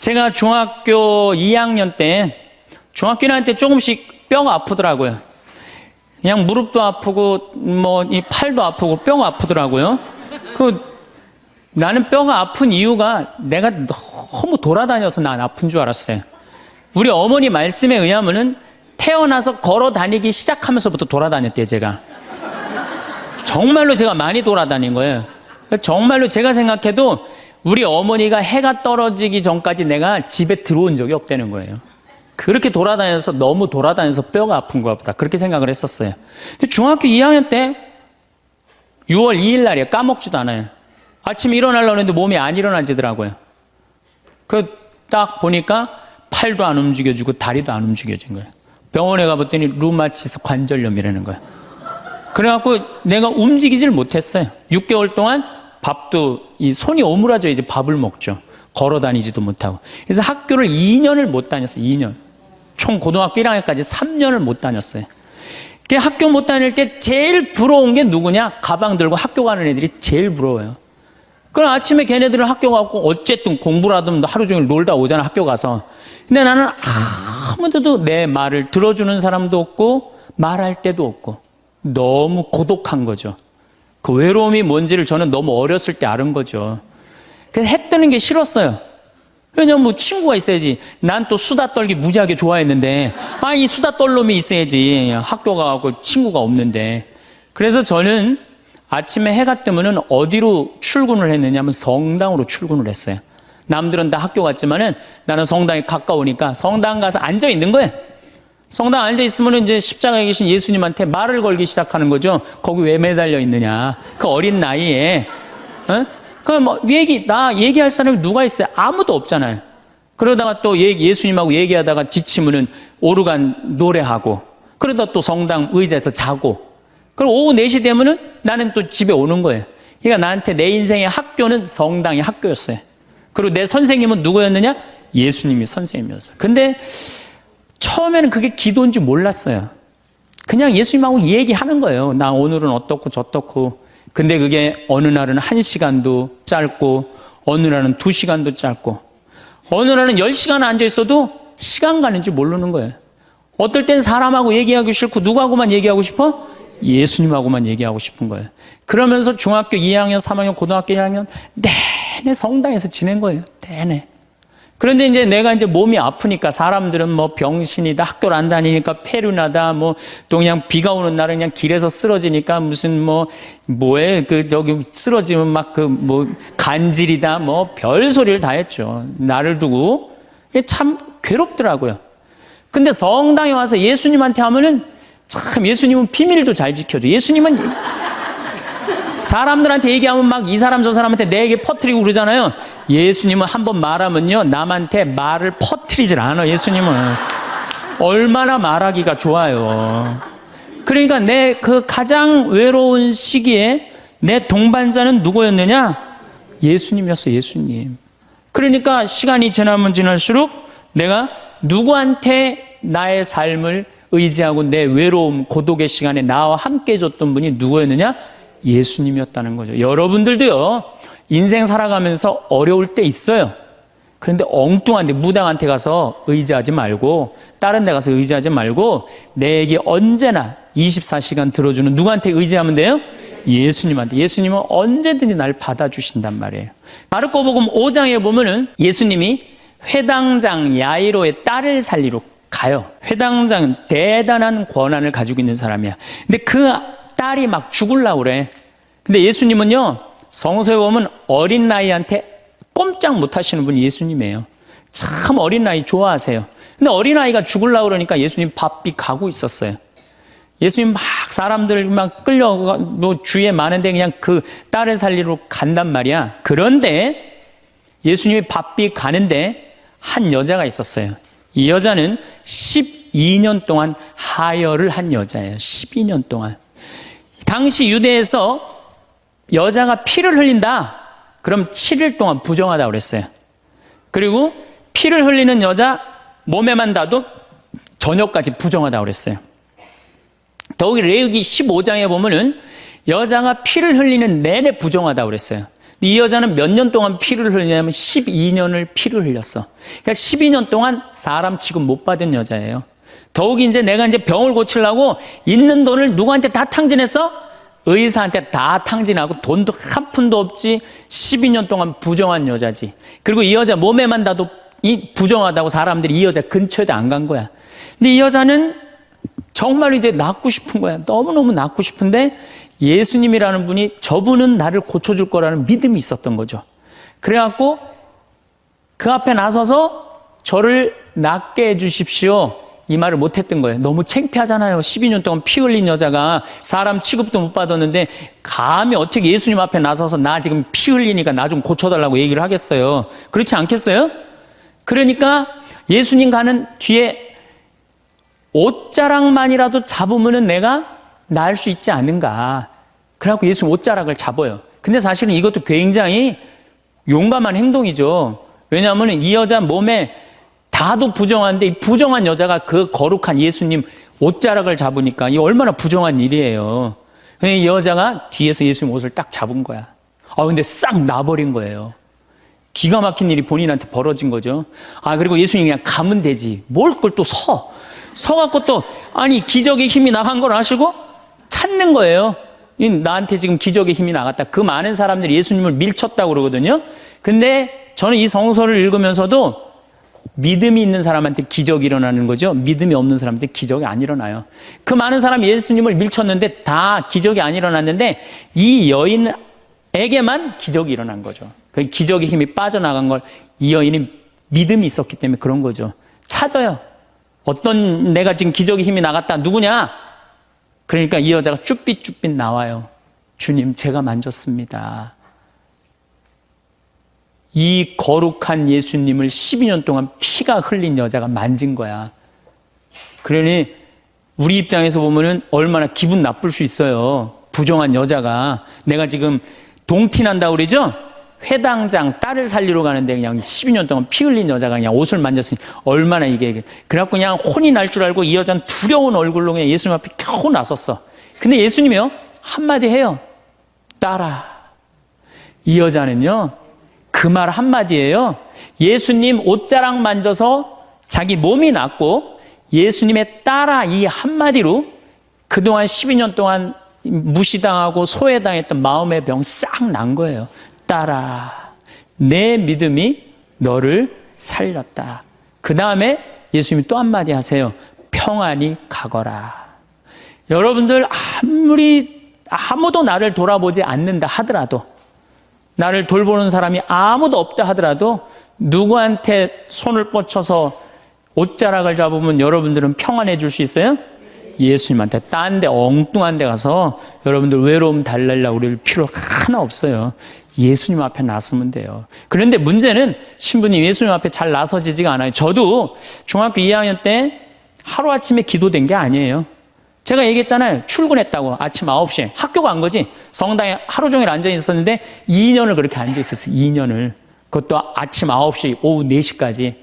제가 중학교 2학년 때 조금씩 뼈가 아프더라고요. 그냥 무릎도 아프고 뭐 이 팔도 아프고 뼈가 아프더라고요. 나는 뼈가 아픈 이유가 내가 너무 돌아다녀서 난 아픈 줄 알았어요. 우리 어머니 말씀에 의하면은 태어나서 걸어 다니기 시작하면서부터 돌아다녔대요, 제가. 정말로 제가 많이 돌아다닌 거예요. 정말로 제가 생각해도 우리 어머니가 해가 떨어지기 전까지 내가 집에 들어온 적이 없다는 거예요. 그렇게 너무 돌아다녀서 뼈가 아픈가 보다. 그렇게 생각을 했었어요. 근데 중학교 2학년 때 6월 2일 날이에요. 까먹지도 않아요. 아침에 일어나려고 했는데 몸이 안 일어나지더라고요. 딱 보니까 팔도 안 움직여지고 다리도 안 움직여진 거예요. 병원에 가봤더니 루마티스 관절염이라는 거예요. 그래갖고 내가 움직이질 못했어요. 6개월 동안 밥도 손이 오므라져 이제 밥을 먹죠. 걸어 다니지도 못하고. 그래서 학교를 2년을 못 다녔어요. 2년. 총 고등학교 1학년까지 3년을 못 다녔어요. 학교 못 다닐 때 제일 부러운 게 누구냐? 가방 들고 학교 가는 애들이 제일 부러워요. 그럼 아침에 걔네들은 학교 가고 어쨌든 공부를 하든 하루 종일 놀다 오잖아, 학교 가서. 근데 나는 아무데도 내 말을 들어주는 사람도 없고 말할 데도 없고 너무 고독한 거죠. 그 외로움이 뭔지를 저는 너무 어렸을 때 알은 거죠. 그래서 해 뜨는 게 싫었어요. 왜냐면 뭐 친구가 있어야지. 난 또 수다 떨기 무지하게 좋아했는데 이 수다 떨 놈이 있어야지. 학교 가고 친구가 없는데. 그래서 저는 아침에 해가 뜨면은 어디로 출근을 했느냐면 성당으로 출근을 했어요. 남들은 다 학교 갔지만은 나는 성당에 가까우니까 성당 가서 앉아 있는 거예요. 성당 앉아 있으면 이제 십자가에 계신 예수님한테 말을 걸기 시작하는 거죠. 거기 왜 매달려 있느냐. 그 어린 나이에. 나 얘기할 사람이 누가 있어요? 아무도 없잖아요. 그러다가 또 예수님하고 얘기하다가 지치면은 오르간 노래하고, 그러다 또 성당 의자에서 자고, 그럼 오후 4시 되면은 나는 또 집에 오는 거예요. 그러니까 나한테 내 인생의 학교는 성당이 학교였어요. 그리고 내 선생님은 누구였느냐? 예수님이 선생님이었어요. 근데 처음에는 그게 기도인지 몰랐어요. 그냥 예수님하고 얘기하는 거예요. 나 오늘은 어떻고 저떻고. 근데 그게 어느 날은 1시간도 짧고 어느 날은 2시간도 짧고 어느 날은 10시간 앉아 있어도 시간 가는 줄 모르는 거예요. 어떨 땐 사람하고 얘기하기 싫고 누구하고만 얘기하고 싶어? 예수님하고만 얘기하고 싶은 거예요. 그러면서 중학교 2학년, 3학년, 고등학교 1학년 내내 성당에서 지낸 거예요. 내내. 그런데 이제 내가 이제 몸이 아프니까 사람들은 뭐 병신이다, 학교를 안 다니니까 폐륜하다, 또 그냥 비가 오는 날은 그냥 길에서 쓰러지니까 무슨 저기 쓰러지면 간질이다, 별 소리를 다 했죠. 나를 두고. 참 괴롭더라고요. 근데 성당에 와서 예수님한테 하면은 참 예수님은 비밀도 잘 지켜줘. 예수님은 사람들한테 얘기하면 이 사람 저 사람한테 내 얘기 퍼뜨리고 그러잖아요. 예수님은 한번 말하면요 남한테 말을 퍼뜨리질 않아. 예수님은 얼마나 말하기가 좋아요. 그러니까 내 그 가장 외로운 시기에 내 동반자는 누구였느냐? 예수님이었어. 예수님. 그러니까 시간이 지나면 지날수록 내가 누구한테 나의 삶을 의지하고 내 외로움, 고독의 시간에 나와 함께 해줬던 분이 누구였느냐? 예수님이었다는 거죠. 여러분들도요, 인생 살아가면서 어려울 때 있어요. 그런데 엉뚱한데 무당한테 가서 의지하지 말고, 다른 데 가서 의지하지 말고, 내 얘기 언제나 24시간 들어주는 누구한테 의지하면 돼요? 예수님한테. 예수님은 언제든지 날 받아주신단 말이에요. 마르코복음 5장에 보면은 예수님이 회당장 야이로의 딸을 살리러 가요. 회당장은 대단한 권한을 가지고 있는 사람이야. 근데 그 딸이 막 죽으려고 그래. 근데 예수님은요, 성서에 보면 어린 나이한테 꼼짝 못 하시는 분이 예수님이에요. 참 어린 나이 좋아하세요. 근데 어린 아이가 죽으려고 그러니까 예수님 바삐 가고 있었어요. 예수님 사람들 끌려 주위에 많은데 그냥 그 딸을 살리러 간단 말이야. 그런데 예수님이 바삐 가는데 한 여자가 있었어요. 이 여자는 12년 동안 하혈을 한 여자예요. 12년 동안. 당시 유대에서 여자가 피를 흘린다. 그럼 7일 동안 부정하다고 그랬어요. 그리고 피를 흘리는 여자 몸에만 닿아도 저녁까지 부정하다고 그랬어요. 더욱이 레위기 15장에 보면은 여자가 피를 흘리는 내내 부정하다고 그랬어요. 이 여자는 몇 년 동안 피를 흘리냐면 12년을 피를 흘렸어. 그러니까 12년 동안 사람 취급 못 받은 여자예요. 더욱이 이제 내가 이제 병을 고치려고 있는 돈을 누구한테 다 탕진했어? 의사한테 다 탕진하고 돈도 한 푼도 없지. 12년 동안 부정한 여자지. 그리고 이 여자 몸에만 닿아도 이 부정하다고 사람들이 이 여자 근처에도 안 간 거야. 근데 이 여자는 정말 이제 낫고 싶은 거야. 너무너무 낫고 싶은데 예수님이라는 분이 저분은 나를 고쳐줄 거라는 믿음이 있었던 거죠. 그래갖고 그 앞에 나서서 저를 낫게 해주십시오. 이 말을 못했던 거예요. 너무 창피하잖아요. 12년 동안 피 흘린 여자가 사람 취급도 못 받았는데 감히 어떻게 예수님 앞에 나서서 나 지금 피 흘리니까 나 좀 고쳐달라고 얘기를 하겠어요. 그렇지 않겠어요? 그러니까 예수님 가는 뒤에 옷자락만이라도 잡으면 내가 나을 수 있지 않은가. 그래갖고 예수님 옷자락을 잡아요. 근데 사실은 이것도 굉장히 용감한 행동이죠. 왜냐하면 이 여자 몸에 다도 부정한데 이 부정한 여자가 그 거룩한 예수님 옷자락을 잡으니까 이 얼마나 부정한 일이에요. 이 여자가 뒤에서 예수님 옷을 딱 잡은 거야. 근데 싹 나버린 거예요. 기가 막힌 일이 본인한테 벌어진 거죠. 그리고 예수님이 그냥 가면 되지. 뭘 그걸 또 서갖고 또, 기적의 힘이 나간 걸 아시고 찾는 거예요. 나한테 지금 기적의 힘이 나갔다. 그 많은 사람들이 예수님을 밀쳤다고 그러거든요. 근데 저는 이 성서를 읽으면서도 믿음이 있는 사람한테 기적이 일어나는 거죠. 믿음이 없는 사람한테 기적이 안 일어나요. 그 많은 사람이 예수님을 밀쳤는데 다 기적이 안 일어났는데 이 여인에게만 기적이 일어난 거죠. 그 기적의 힘이 빠져나간 걸 이 여인이 믿음이 있었기 때문에 그런 거죠. 찾아요. 어떤 내가 지금 기적의 힘이 나갔다. 누구냐? 그러니까 이 여자가 쭈삣쭈삣 나와요. 주님, 제가 만졌습니다. 이 거룩한 예수님을 12년 동안 피가 흘린 여자가 만진 거야. 그러니 우리 입장에서 보면은 얼마나 기분 나쁠 수 있어요. 부정한 여자가. 내가 지금 동티난다고 그러죠? 회당장 딸을 살리러 가는데 그냥 12년 동안 피 흘린 여자가 그냥 옷을 만졌으니 얼마나 이게. 그래갖고 그냥 혼이 날 줄 알고 이 여자는 두려운 얼굴로 그냥 예수님 앞에 겨우 나섰어. 근데 예수님이요, 한마디 해요. 딸아. 이 여자는요, 그 말 한마디예요. 예수님 옷자락 만져서 자기 몸이 낫고 예수님의 딸아 이 한마디로 그동안 12년 동안 무시당하고 소외당했던 마음의 병 싹 난 거예요. 딸아, 내 믿음이 너를 살렸다. 그 다음에 예수님이 또 한마디 하세요. 평안히 가거라. 여러분들 아무도 나를 돌아보지 않는다 하더라도, 나를 돌보는 사람이 아무도 없다 하더라도 누구한테 손을 뻗쳐서 옷자락을 잡으면 여러분들은 평안해질 수 있어요? 예수님한테. 딴 데 엉뚱한 데 가서 여러분들 외로움 달래려고 그럴 필요 하나 없어요. 예수님 앞에 나서면 돼요. 그런데 문제는 신부님 예수님 앞에 잘 나서지지가 않아요. 저도 중학교 2학년 때 하루아침에 기도된 게 아니에요. 제가 얘기했잖아요. 출근했다고 아침 9시에. 학교 간 거지. 성당에 하루 종일 앉아 있었는데 2년을 그렇게 앉아 있었어요. 2년을. 그것도 아침 9시, 오후 4시까지.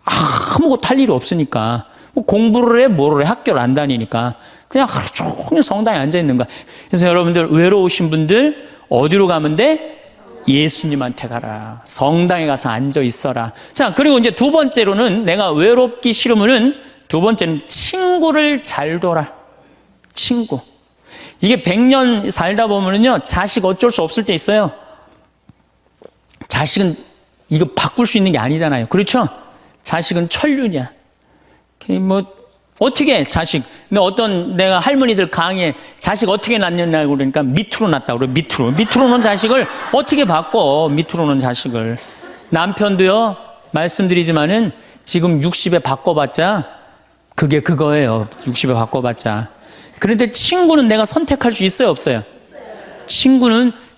아무것도 할 일이 없으니까. 뭐 공부를 해, 뭐를 해, 학교를 안 다니니까. 그냥 하루 종일 성당에 앉아 있는 거야. 그래서 여러분들 외로우신 분들 어디로 가면 돼? 예수님한테 가라. 성당에 가서 앉아 있어라. 자, 그리고 이제 두 번째로는 내가 외롭기 싫으면은 두 번째는 친구를 잘 둬라. 친구. 이게 100년 살다 보면은요, 자식 어쩔 수 없을 때 있어요. 자식은 이거 바꿀 수 있는 게 아니잖아요. 그렇죠? 자식은 천륜이야. 어떻게 자식. 근데 내가 할머니들 강의에 자식 어떻게 낳느냐고 그러니까 밑으로 낳다고 그래. 밑으로 놓은 자식을 어떻게 바꿔. 밑으로 놓은 자식을. 남편도요, 말씀드리지만은 지금 60에 바꿔봤자 그게 그거예요. 60에 바꿔봤자. 그런데 친구는 내가 선택할 수 있어요, 없어요?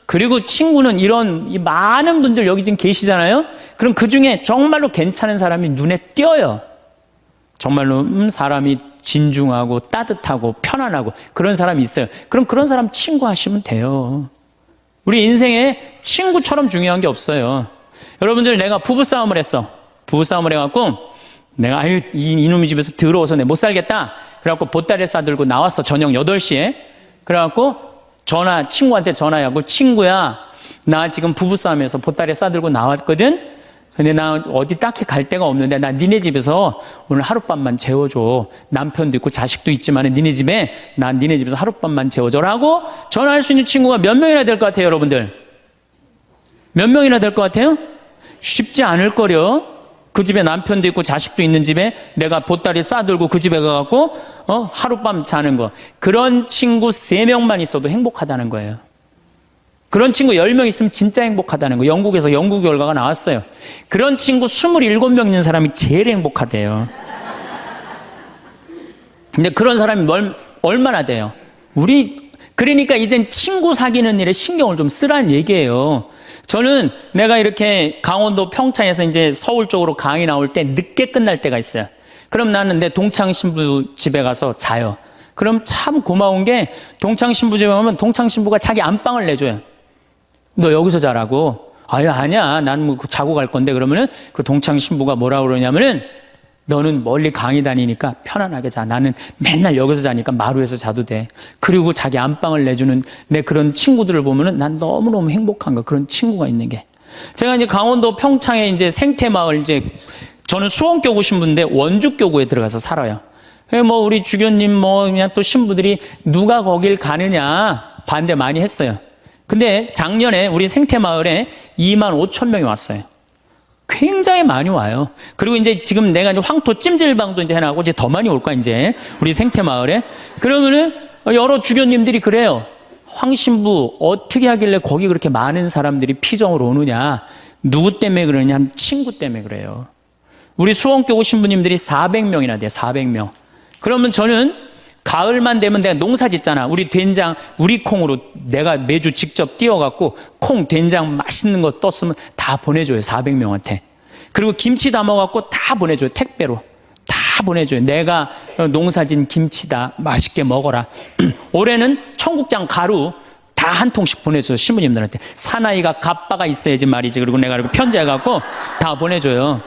그리고 친구는 이런 많은 분들 여기 지금 계시잖아요? 그럼 그 중에 정말로 괜찮은 사람이 눈에 띄어요. 정말로 사람이 진중하고 따뜻하고 편안하고 그런 사람이 있어요. 그럼 그런 사람 친구 하시면 돼요. 우리 인생에 친구처럼 중요한 게 없어요. 여러분들, 내가 부부싸움을 했어. 부부싸움을 해갖고 내가 이놈의 집에서 더러워서 내가 못 살겠다. 그래갖고 보따리 싸들고 나왔어. 저녁 8시에. 그래갖고 친구한테 전화하고, 친구야, 나 지금 부부싸움에서 보따리 싸들고 나왔거든. 근데 나 어디 딱히 갈 데가 없는데 나 니네 집에서 오늘 하룻밤만 재워줘. 남편도 있고 자식도 있지만 니네 집에 난 니네 집에서 하룻밤만 재워줘라고 전화할 수 있는 친구가 몇 명이나 될 것 같아요, 여러분들? 몇 명이나 될 것 같아요? 쉽지 않을 거려. 그 집에 남편도 있고 자식도 있는 집에 내가 보따리 싸들고 그 집에 가갖고 하룻밤 자는 거. 그런 친구 3명만 있어도 행복하다는 거예요. 그런 친구 10명 있으면 진짜 행복하다는 거예요. 영국에서 연구 결과가 나왔어요. 그런 친구 27명 있는 사람이 제일 행복하대요. 근데 그런 사람이 얼마나 돼요? 그러니까 이젠 친구 사귀는 일에 신경을 좀 쓰라는 얘기예요. 저는 내가 이렇게 강원도 평창에서 이제 서울 쪽으로 강의 나올 때 늦게 끝날 때가 있어요. 그럼 나는 내 동창 신부 집에 가서 자요. 그럼 참 고마운 게 동창 신부 집에 가면 동창 신부가 자기 안방을 내줘요. 너 여기서 자라고. 아니야. 나는 뭐 자고 갈 건데. 그러면은 그 동창 신부가 뭐라 그러냐면은 너는 멀리 강의 다니니까 편안하게 자. 나는 맨날 여기서 자니까 마루에서 자도 돼. 그리고 자기 안방을 내주는 내 그런 친구들을 보면은 난 너무너무 행복한 거. 그런 친구가 있는 게. 제가 이제 강원도 평창에 이제 생태마을 저는 수원교구 신부인데 원주교구에 들어가서 살아요. 뭐 우리 주교님 그냥 또 신부들이 누가 거길 가느냐 반대 많이 했어요. 근데 작년에 우리 생태마을에 25,000명이 왔어요. 굉장히 많이 와요. 그리고 이제 지금 내가 이제 황토 찜질방도 이제 해놔고 이제 더 많이 올 거야, 이제. 우리 생태마을에. 그러면은 여러 주교님들이 그래요. 황신부 어떻게 하길래 거기 그렇게 많은 사람들이 피정을 오느냐. 누구 때문에 그러냐 하면 친구 때문에 그래요. 우리 수원교구 신부님들이 400명이나 돼요, 400명. 그러면 저는 가을만 되면 내가 농사 짓잖아. 우리 된장, 우리 콩으로 내가 매주 직접 띄워갖고 콩, 된장 맛있는 거 떴으면 다 보내줘요. 400명한테. 그리고 김치 담아갖고 다 보내줘요. 택배로. 다 보내줘요. 내가 농사진 김치다. 맛있게 먹어라. 올해는 청국장 가루 다 한 통씩 보내줘요. 신부님들한테. 사나이가 갑바가 있어야지 말이지. 그리고 내가 이렇게 편지해갖고 다 보내줘요.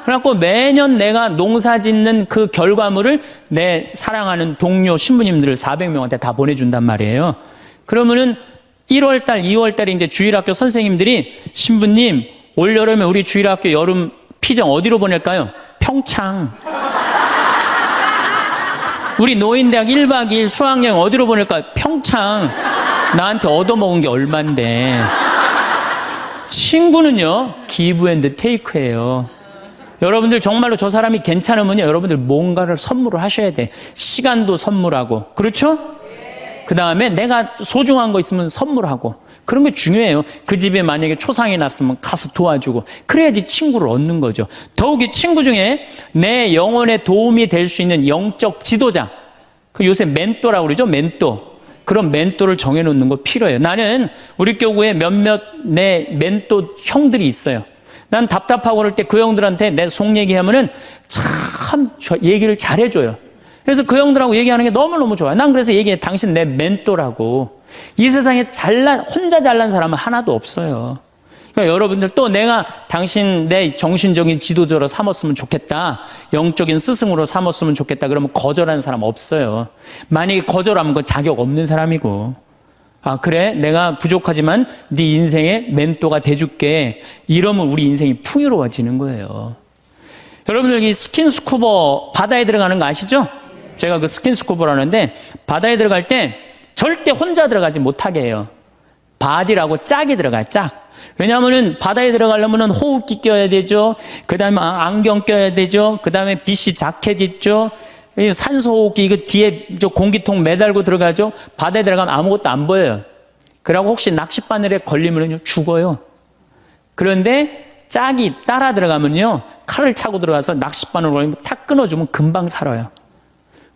그래갖고 매년 내가 농사 짓는 그 결과물을 내 사랑하는 동료 신부님들 400명한테 다 보내준단 말이에요. 그러면은 1월달, 2월달에 이제 주일학교 선생님들이 신부님, 올여름에 우리 주일학교 여름 피정 어디로 보낼까요? 평창. 우리 노인대학 1박 2일 수학여행 어디로 보낼까요? 평창. 나한테 얻어먹은 게 얼만데. 친구는요, 기브 앤드 테이크예요. 여러분들 정말로 저 사람이 괜찮으면요, 여러분들 뭔가를 선물을 하셔야 돼. 시간도 선물하고. 그렇죠? 그 다음에 내가 소중한 거 있으면 선물하고. 그런 게 중요해요. 그 집에 만약에 초상이 났으면 가서 도와주고. 그래야지 친구를 얻는 거죠. 더욱이 친구 중에 내 영혼에 도움이 될 수 있는 영적 지도자. 그 요새 멘토라고 그러죠? 멘토. 그런 멘토를 정해놓는 거 필요해요. 나는 우리 교구에 몇몇 내 멘토 형들이 있어요. 난 답답하고 그럴 때 그 형들한테 내 속 얘기하면은 참 얘기를 잘해줘요. 그래서 그 형들하고 얘기하는 게 너무너무 좋아요. 난 그래서 얘기해. 당신 내 멘토라고. 이 세상에 혼자 잘난 사람은 하나도 없어요. 그러니까 여러분들 또 내가 당신 내 정신적인 지도자로 삼았으면 좋겠다. 영적인 스승으로 삼았으면 좋겠다. 그러면 거절하는 사람 없어요. 만약에 거절하면 그건 자격 없는 사람이고. 그래? 내가 부족하지만 네 인생의 멘토가 돼줄게. 이러면 우리 인생이 풍요로워지는 거예요. 여러분들 이 스킨스쿠버 바다에 들어가는 거 아시죠? 제가 그 스킨스쿠버라는데 바다에 들어갈 때 절대 혼자 들어가지 못하게 해요. 바디라고 짝이 들어가요, 짝. 왜냐하면은 바다에 들어가려면은 호흡기 껴야 되죠. 그 다음에 안경 껴야 되죠. 그 다음에 BC 자켓 있죠. 산소호흡기 이거 뒤에 공기통 매달고 들어가죠. 바다에 들어가면 아무것도 안 보여요. 그러고 혹시 낚싯바늘에 걸리면 죽어요. 그런데 짝이 따라 들어가면요, 칼을 차고 들어가서 낚싯바늘 걸리면 탁 끊어주면 금방 살아요.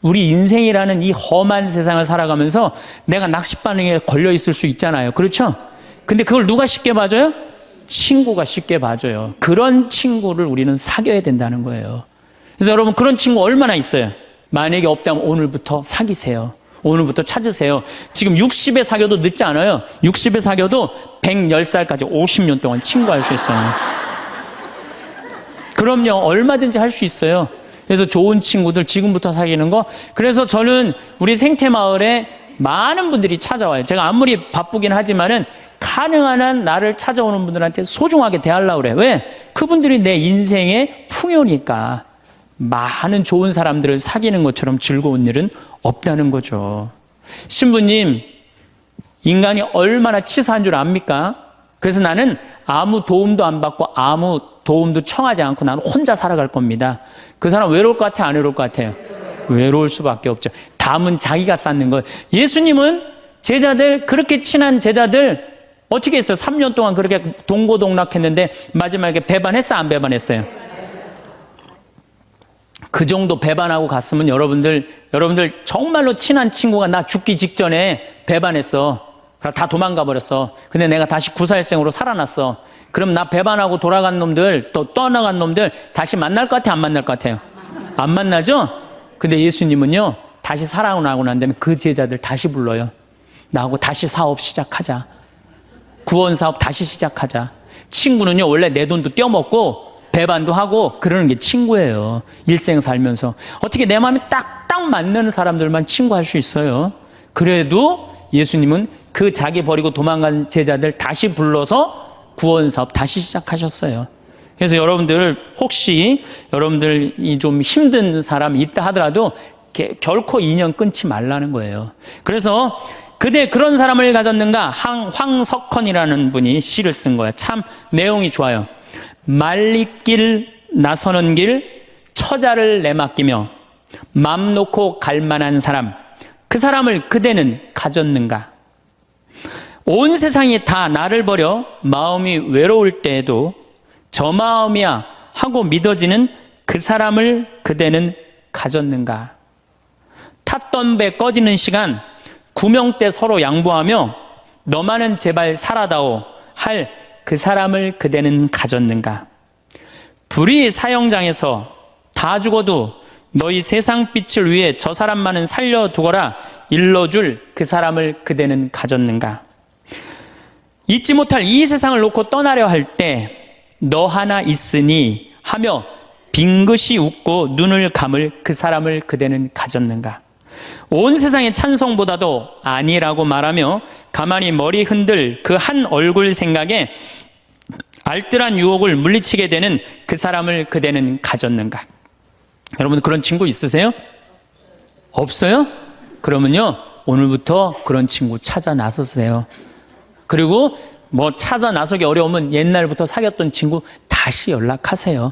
우리 인생이라는 이 험한 세상을 살아가면서 내가 낚싯바늘에 걸려 있을 수 있잖아요. 그렇죠? 근데 그걸 누가 쉽게 봐줘요? 친구가 쉽게 봐줘요. 그런 친구를 우리는 사귀어야 된다는 거예요. 그래서 여러분 그런 친구 얼마나 있어요? 만약에 없다면 오늘부터 사귀세요. 오늘부터 찾으세요. 지금 60에 사귀어도 늦지 않아요. 60에 사귀어도 110살까지 50년 동안 친구할 수 있어요. 그럼요. 얼마든지 할 수 있어요. 그래서 좋은 친구들 지금부터 사귀는 거. 그래서 저는 우리 생태마을에 많은 분들이 찾아와요. 제가 아무리 바쁘긴 하지만은 가능한 한 나를 찾아오는 분들한테 소중하게 대하려고 그래. 왜? 그분들이 내 인생의 풍요니까. 많은 좋은 사람들을 사귀는 것처럼 즐거운 일은 없다는 거죠. 신부님, 인간이 얼마나 치사한 줄 압니까? 그래서 나는 아무 도움도 안 받고 아무 도움도 청하지 않고 나는 혼자 살아갈 겁니다. 그 사람 외로울 것 같아요? 안 외로울 것 같아요? 외로울 수밖에 없죠. 담은 자기가 쌓는 거예요. 예수님은 제자들, 그렇게 친한 제자들 어떻게 했어요? 3년 동안 그렇게 동고동락했는데 마지막에 배반했어요? 안 배반했어요? 그 정도 배반하고 갔으면 여러분들 정말로 친한 친구가 나 죽기 직전에 배반했어. 다 도망가 버렸어. 근데 내가 다시 구사일생으로 살아났어. 그럼 나 배반하고 돌아간 놈들, 또 떠나간 놈들 다시 만날 것 같아요? 안 만날 것 같아요? 안 만나죠? 근데 예수님은요, 다시 살아나고 난 다음에 그 제자들 다시 불러요. 나하고 다시 사업 시작하자. 구원 사업 다시 시작하자. 친구는요, 원래 내 돈도 떼어먹고 배반도 하고 그러는 게 친구예요. 일생 살면서. 어떻게 내 마음에 딱 맞는 사람들만 친구할 수 있어요. 그래도 예수님은 그 자기 버리고 도망간 제자들 다시 불러서 구원 사업 다시 시작하셨어요. 그래서 여러분들, 혹시 여러분들이 좀 힘든 사람이 있다 하더라도 결코 인연 끊지 말라는 거예요. 그래서 그대 그런 사람을 가졌는가? 황석헌이라는 분이 시를 쓴 거예요. 참 내용이 좋아요. 말리길 나서는 길 처자를 내맡기며 맘 놓고 갈 만한 사람, 그 사람을 그대는 가졌는가? 온 세상이 다 나를 버려 마음이 외로울 때에도 저 마음이야 하고 믿어지는 그 사람을 그대는 가졌는가? 탔던 배 꺼지는 시간 구명대 서로 양보하며 너만은 제발 살아다오 할 그 사람을 그대는 가졌는가? 불의 사형장에서 다 죽어도 너희 세상 빛을 위해 저 사람만은 살려두거라 일러줄 그 사람을 그대는 가졌는가? 잊지 못할 이 세상을 놓고 떠나려 할 때 너 하나 있으니 하며 빙긋이 웃고 눈을 감을 그 사람을 그대는 가졌는가? 온 세상의 찬성보다도 아니라고 말하며 가만히 머리 흔들 그 한 얼굴 생각에 알뜰한 유혹을 물리치게 되는 그 사람을 그대는 가졌는가? 여러분 그런 친구 있으세요? 없어요? 그러면요 오늘부터 그런 친구 찾아 나서세요. 그리고 뭐 찾아 나서기 어려우면 옛날부터 사귀었던 친구 다시 연락하세요.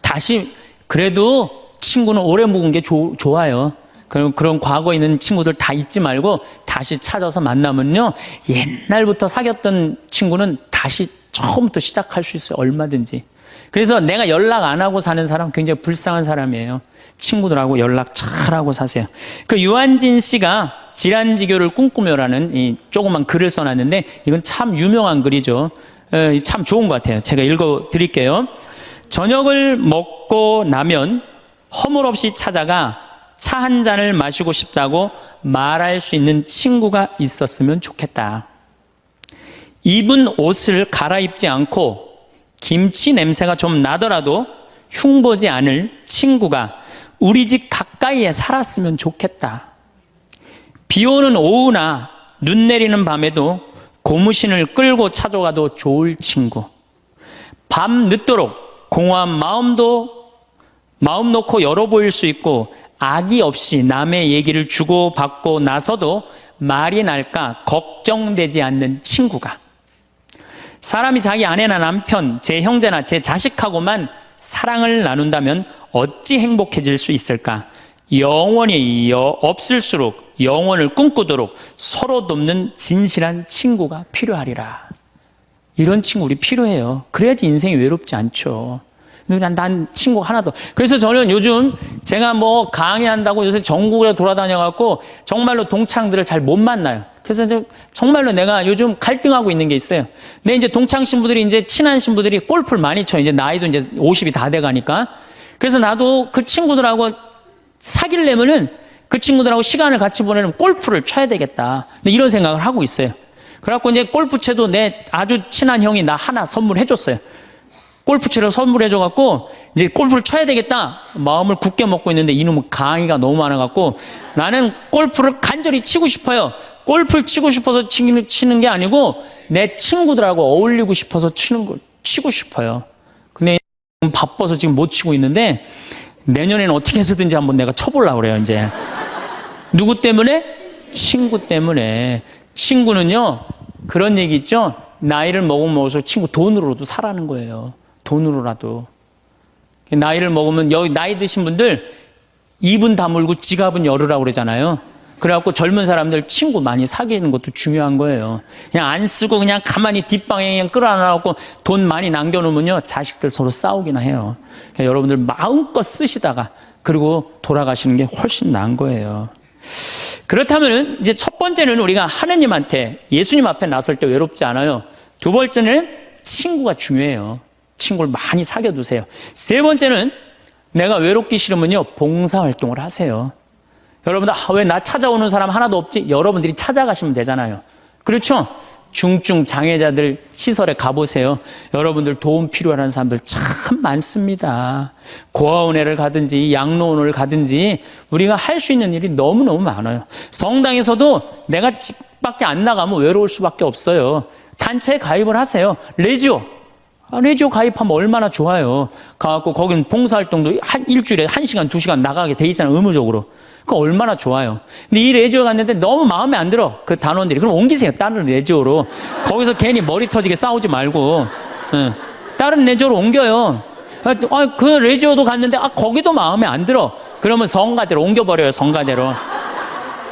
다시. 그래도 친구는 오래 묵은 게 좋아요. 그런 과거에 있는 친구들 다 잊지 말고 다시 찾아서 만나면요 옛날부터 사귀었던 친구는 다시 처음부터 시작할 수 있어요. 얼마든지. 그래서 내가 연락 안 하고 사는 사람 굉장히 불쌍한 사람이에요. 친구들하고 연락 잘하고 사세요. 그 유한진 씨가 질환지교를 꿈꾸며라는 이 조그만 글을 써놨는데 이건 참 유명한 글이죠. 참 좋은 것 같아요. 제가 읽어드릴게요. 저녁을 먹고 나면 허물없이 찾아가 차 한 잔을 마시고 싶다고 말할 수 있는 친구가 있었으면 좋겠다. 입은 옷을 갈아입지 않고 김치 냄새가 좀 나더라도 흉보지 않을 친구가 우리 집 가까이에 살았으면 좋겠다. 비 오는 오후나 눈 내리는 밤에도 고무신을 끌고 찾아가도 좋을 친구. 밤 늦도록 공허한 마음 놓고 열어 보일 수 있고 악의 없이 남의 얘기를 주고받고 나서도 말이 날까 걱정되지 않는 친구가. 사람이 자기 아내나 남편, 제 형제나 제 자식하고만 사랑을 나눈다면 어찌 행복해질 수 있을까? 영원히 없을수록 영원을 꿈꾸도록 서로 돕는 진실한 친구가 필요하리라. 이런 친구 우리 필요해요. 그래야지 인생이 외롭지 않죠. 난 친구 하나도. 그래서 저는 요즘 제가 뭐 강의한다고 요새 전국에 돌아다녀갖고 정말로 동창들을 잘 못 만나요. 그래서 정말로 내가 요즘 갈등하고 있는 게 있어요. 내 이제 동창 신부들이 이제 친한 신부들이 골프를 많이 쳐요. 이제 나이도 이제 50이 다 돼가니까. 그래서 나도 그 친구들하고 사귀려면은 그 친구들하고 시간을 같이 보내려면 골프를 쳐야 되겠다. 이런 생각을 하고 있어요. 그래갖고 이제 골프채도 내 아주 친한 형이 나 하나 선물해줬어요. 골프채를 선물해줘갖고 이제 골프를 쳐야 되겠다 마음을 굳게 먹고 있는데 이놈은 강의가 너무 많아갖고 나는 골프를 간절히 치고 싶어요. 골프를 치고 싶어서 치는 게 아니고 내 친구들하고 어울리고 싶어서 치고 싶어요. 근데 지금 바빠서 지금 못 치고 있는데 내년에는 어떻게 해서든지 한번 내가 쳐보려고 그래요, 이제. 누구 때문에? 친구 때문에. 친구는요, 그런 얘기 있죠? 나이를 먹으면서 친구 돈으로도 사라는 거예요. 돈으로라도. 나이를 먹으면, 여기 나이 드신 분들 입은 다물고 지갑은 열으라고 그러잖아요. 그래갖고 젊은 사람들 친구 많이 사귀는 것도 중요한 거예요. 그냥 안 쓰고 그냥 가만히 뒷방에 그냥 끌어안아갖고 돈 많이 남겨놓으면요, 자식들 서로 싸우기나 해요. 그러니까 여러분들 마음껏 쓰시다가 그리고 돌아가시는 게 훨씬 나은 거예요. 그렇다면은 이제 첫 번째는 우리가 하느님한테, 예수님 앞에 나설 때 외롭지 않아요. 두 번째는 친구가 중요해요. 친구를 많이 사귀어두세요. 세 번째는 내가 외롭기 싫으면요, 봉사활동을 하세요. 여러분들, 왜 나 찾아오는 사람 하나도 없지? 여러분들이 찾아가시면 되잖아요. 그렇죠? 중증 장애자들 시설에 가보세요. 여러분들 도움 필요한 사람들 참 많습니다. 고아원회를 가든지 양로원을 가든지 우리가 할 수 있는 일이 너무너무 많아요. 성당에서도 내가 집 밖에 안 나가면 외로울 수밖에 없어요. 단체에 가입을 하세요. 레지오. 레지오 가입하면 얼마나 좋아요. 가갖고 거긴 봉사활동도 일주일에 1시간, 2시간 나가게 돼 있잖아요. 의무적으로. 그거 얼마나 좋아요. 근데 이 레지오 갔는데 너무 마음에 안 들어. 그 단원들이. 그럼 옮기세요. 다른 레지오로. 거기서 괜히 머리 터지게 싸우지 말고. 다른 레지오로 옮겨요. 그 레지오도 갔는데 거기도 마음에 안 들어. 그러면 성가대로 옮겨버려요. 성가대로.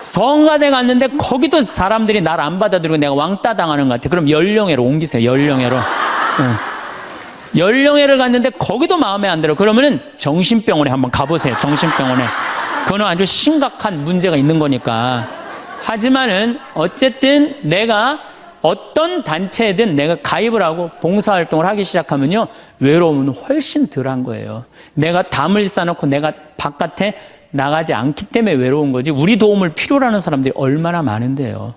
성가대 갔는데 거기도 사람들이 날 안 받아들이고 내가 왕따 당하는 것 같아. 그럼 연령회로 옮기세요. 연령회로. 연령회를 갔는데 거기도 마음에 안 들어. 그러면은 정신병원에 한번 가보세요. 정신병원에. 그거는 아주 심각한 문제가 있는 거니까. 하지만은 어쨌든 내가 어떤 단체에든 내가 가입을 하고 봉사활동을 하기 시작하면요, 외로움은 훨씬 덜한 거예요. 내가 담을 쌓아놓고 내가 바깥에 나가지 않기 때문에 외로운 거지, 우리 도움을 필요로 하는 사람들이 얼마나 많은데요.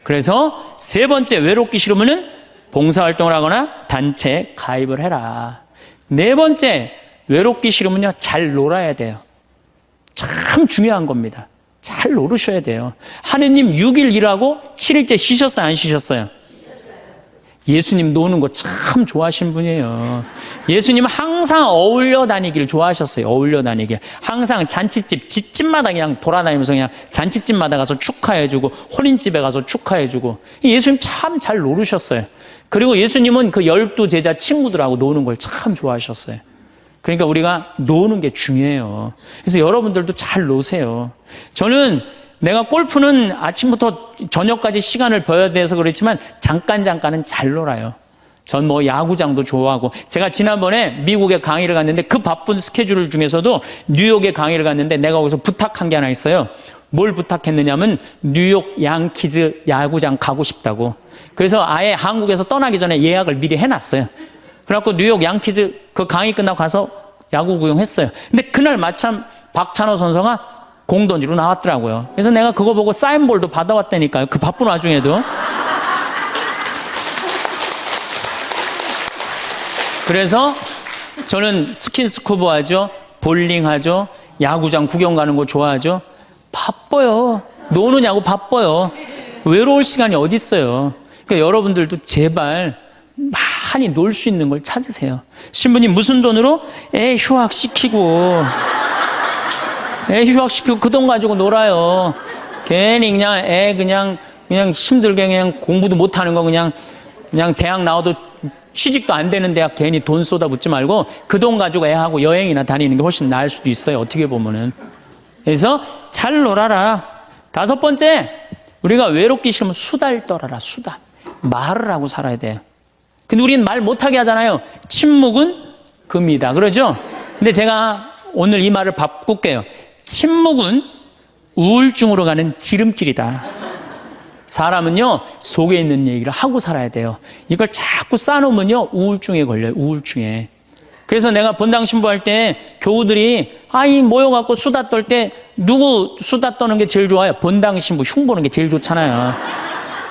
그래서 세 번째, 외롭기 싫으면은 봉사활동을 하거나 단체에 가입을 해라. 네 번째, 외롭기 싫으면요, 잘 놀아야 돼요. 참 중요한 겁니다. 잘 노르셔야 돼요. 하느님 6일 일하고 7일째 쉬셨어요? 안 쉬셨어요? 예수님 노는 거 참 좋아하신 분이에요. 예수님은 항상 어울려 다니길 좋아하셨어요. 어울려 다니길. 항상 잔치집, 집집마다 그냥 돌아다니면서 그냥 잔치집마다 가서 축하해주고, 혼인집에 가서 축하해주고. 예수님 참 잘 노르셨어요. 그리고 예수님은 그 12제자 친구들하고 노는 걸 참 좋아하셨어요. 그러니까 우리가 노는 게 중요해요. 그래서 여러분들도 잘 노세요. 저는 내가 골프는 아침부터 저녁까지 시간을 버야 돼서 그렇지만 잠깐은 잘 놀아요. 전 뭐 야구장도 좋아하고, 제가 지난번에 미국에 강의를 갔는데 그 바쁜 스케줄 중에서도 뉴욕에 강의를 갔는데 내가 거기서 부탁한 게 하나 있어요. 뭘 부탁했느냐면 뉴욕 양키즈 야구장 가고 싶다고. 그래서 아예 한국에서 떠나기 전에 예약을 미리 해놨어요. 그래갖고 뉴욕 양키즈 그 강의 끝나고 가서 야구 구경했어요. 근데 그날 마침 박찬호 선수가 공 던지러 나왔더라고요. 그래서 내가 그거 보고 사인볼도 받아왔다니까요. 그 바쁜 와중에도. 그래서 저는 스킨스쿠버 하죠. 볼링 하죠. 야구장 구경 가는 거 좋아하죠. 바빠요. 노느냐고 바빠요. 외로울 시간이 어디 있어요. 그러니까 여러분들도 제발 많이 놀 수 있는 걸 찾으세요. 신부님 무슨 돈으로? 애 휴학시키고 그 돈 가지고 놀아요. 괜히 그냥 애 그냥 힘들게 그냥 공부도 못하는 거 그냥 대학 나와도 취직도 안 되는 대학 괜히 돈 쏟아붓지 말고 그 돈 가지고 애하고 여행이나 다니는 게 훨씬 나을 수도 있어요. 어떻게 보면은. 그래서 잘 놀아라. 다섯 번째, 우리가 외롭기 싫으면 수다를 떨어라. 수다. 말을 하고 살아야 돼요. 근데 우리는 말 못하게 하잖아요. 침묵은 금이다. 그러죠? 근데 제가 오늘 이 말을 바꿀게요. 침묵은 우울증으로 가는 지름길이다. 사람은요, 속에 있는 얘기를 하고 살아야 돼요. 이걸 자꾸 쌓아놓으면요, 우울증에 걸려요. 우울증에. 그래서 내가 본당 신부할 때 교우들이 모여갖고 수다 떨 때 누구 수다 떠는 게 제일 좋아요? 본당 신부 흉보는 게 제일 좋잖아요.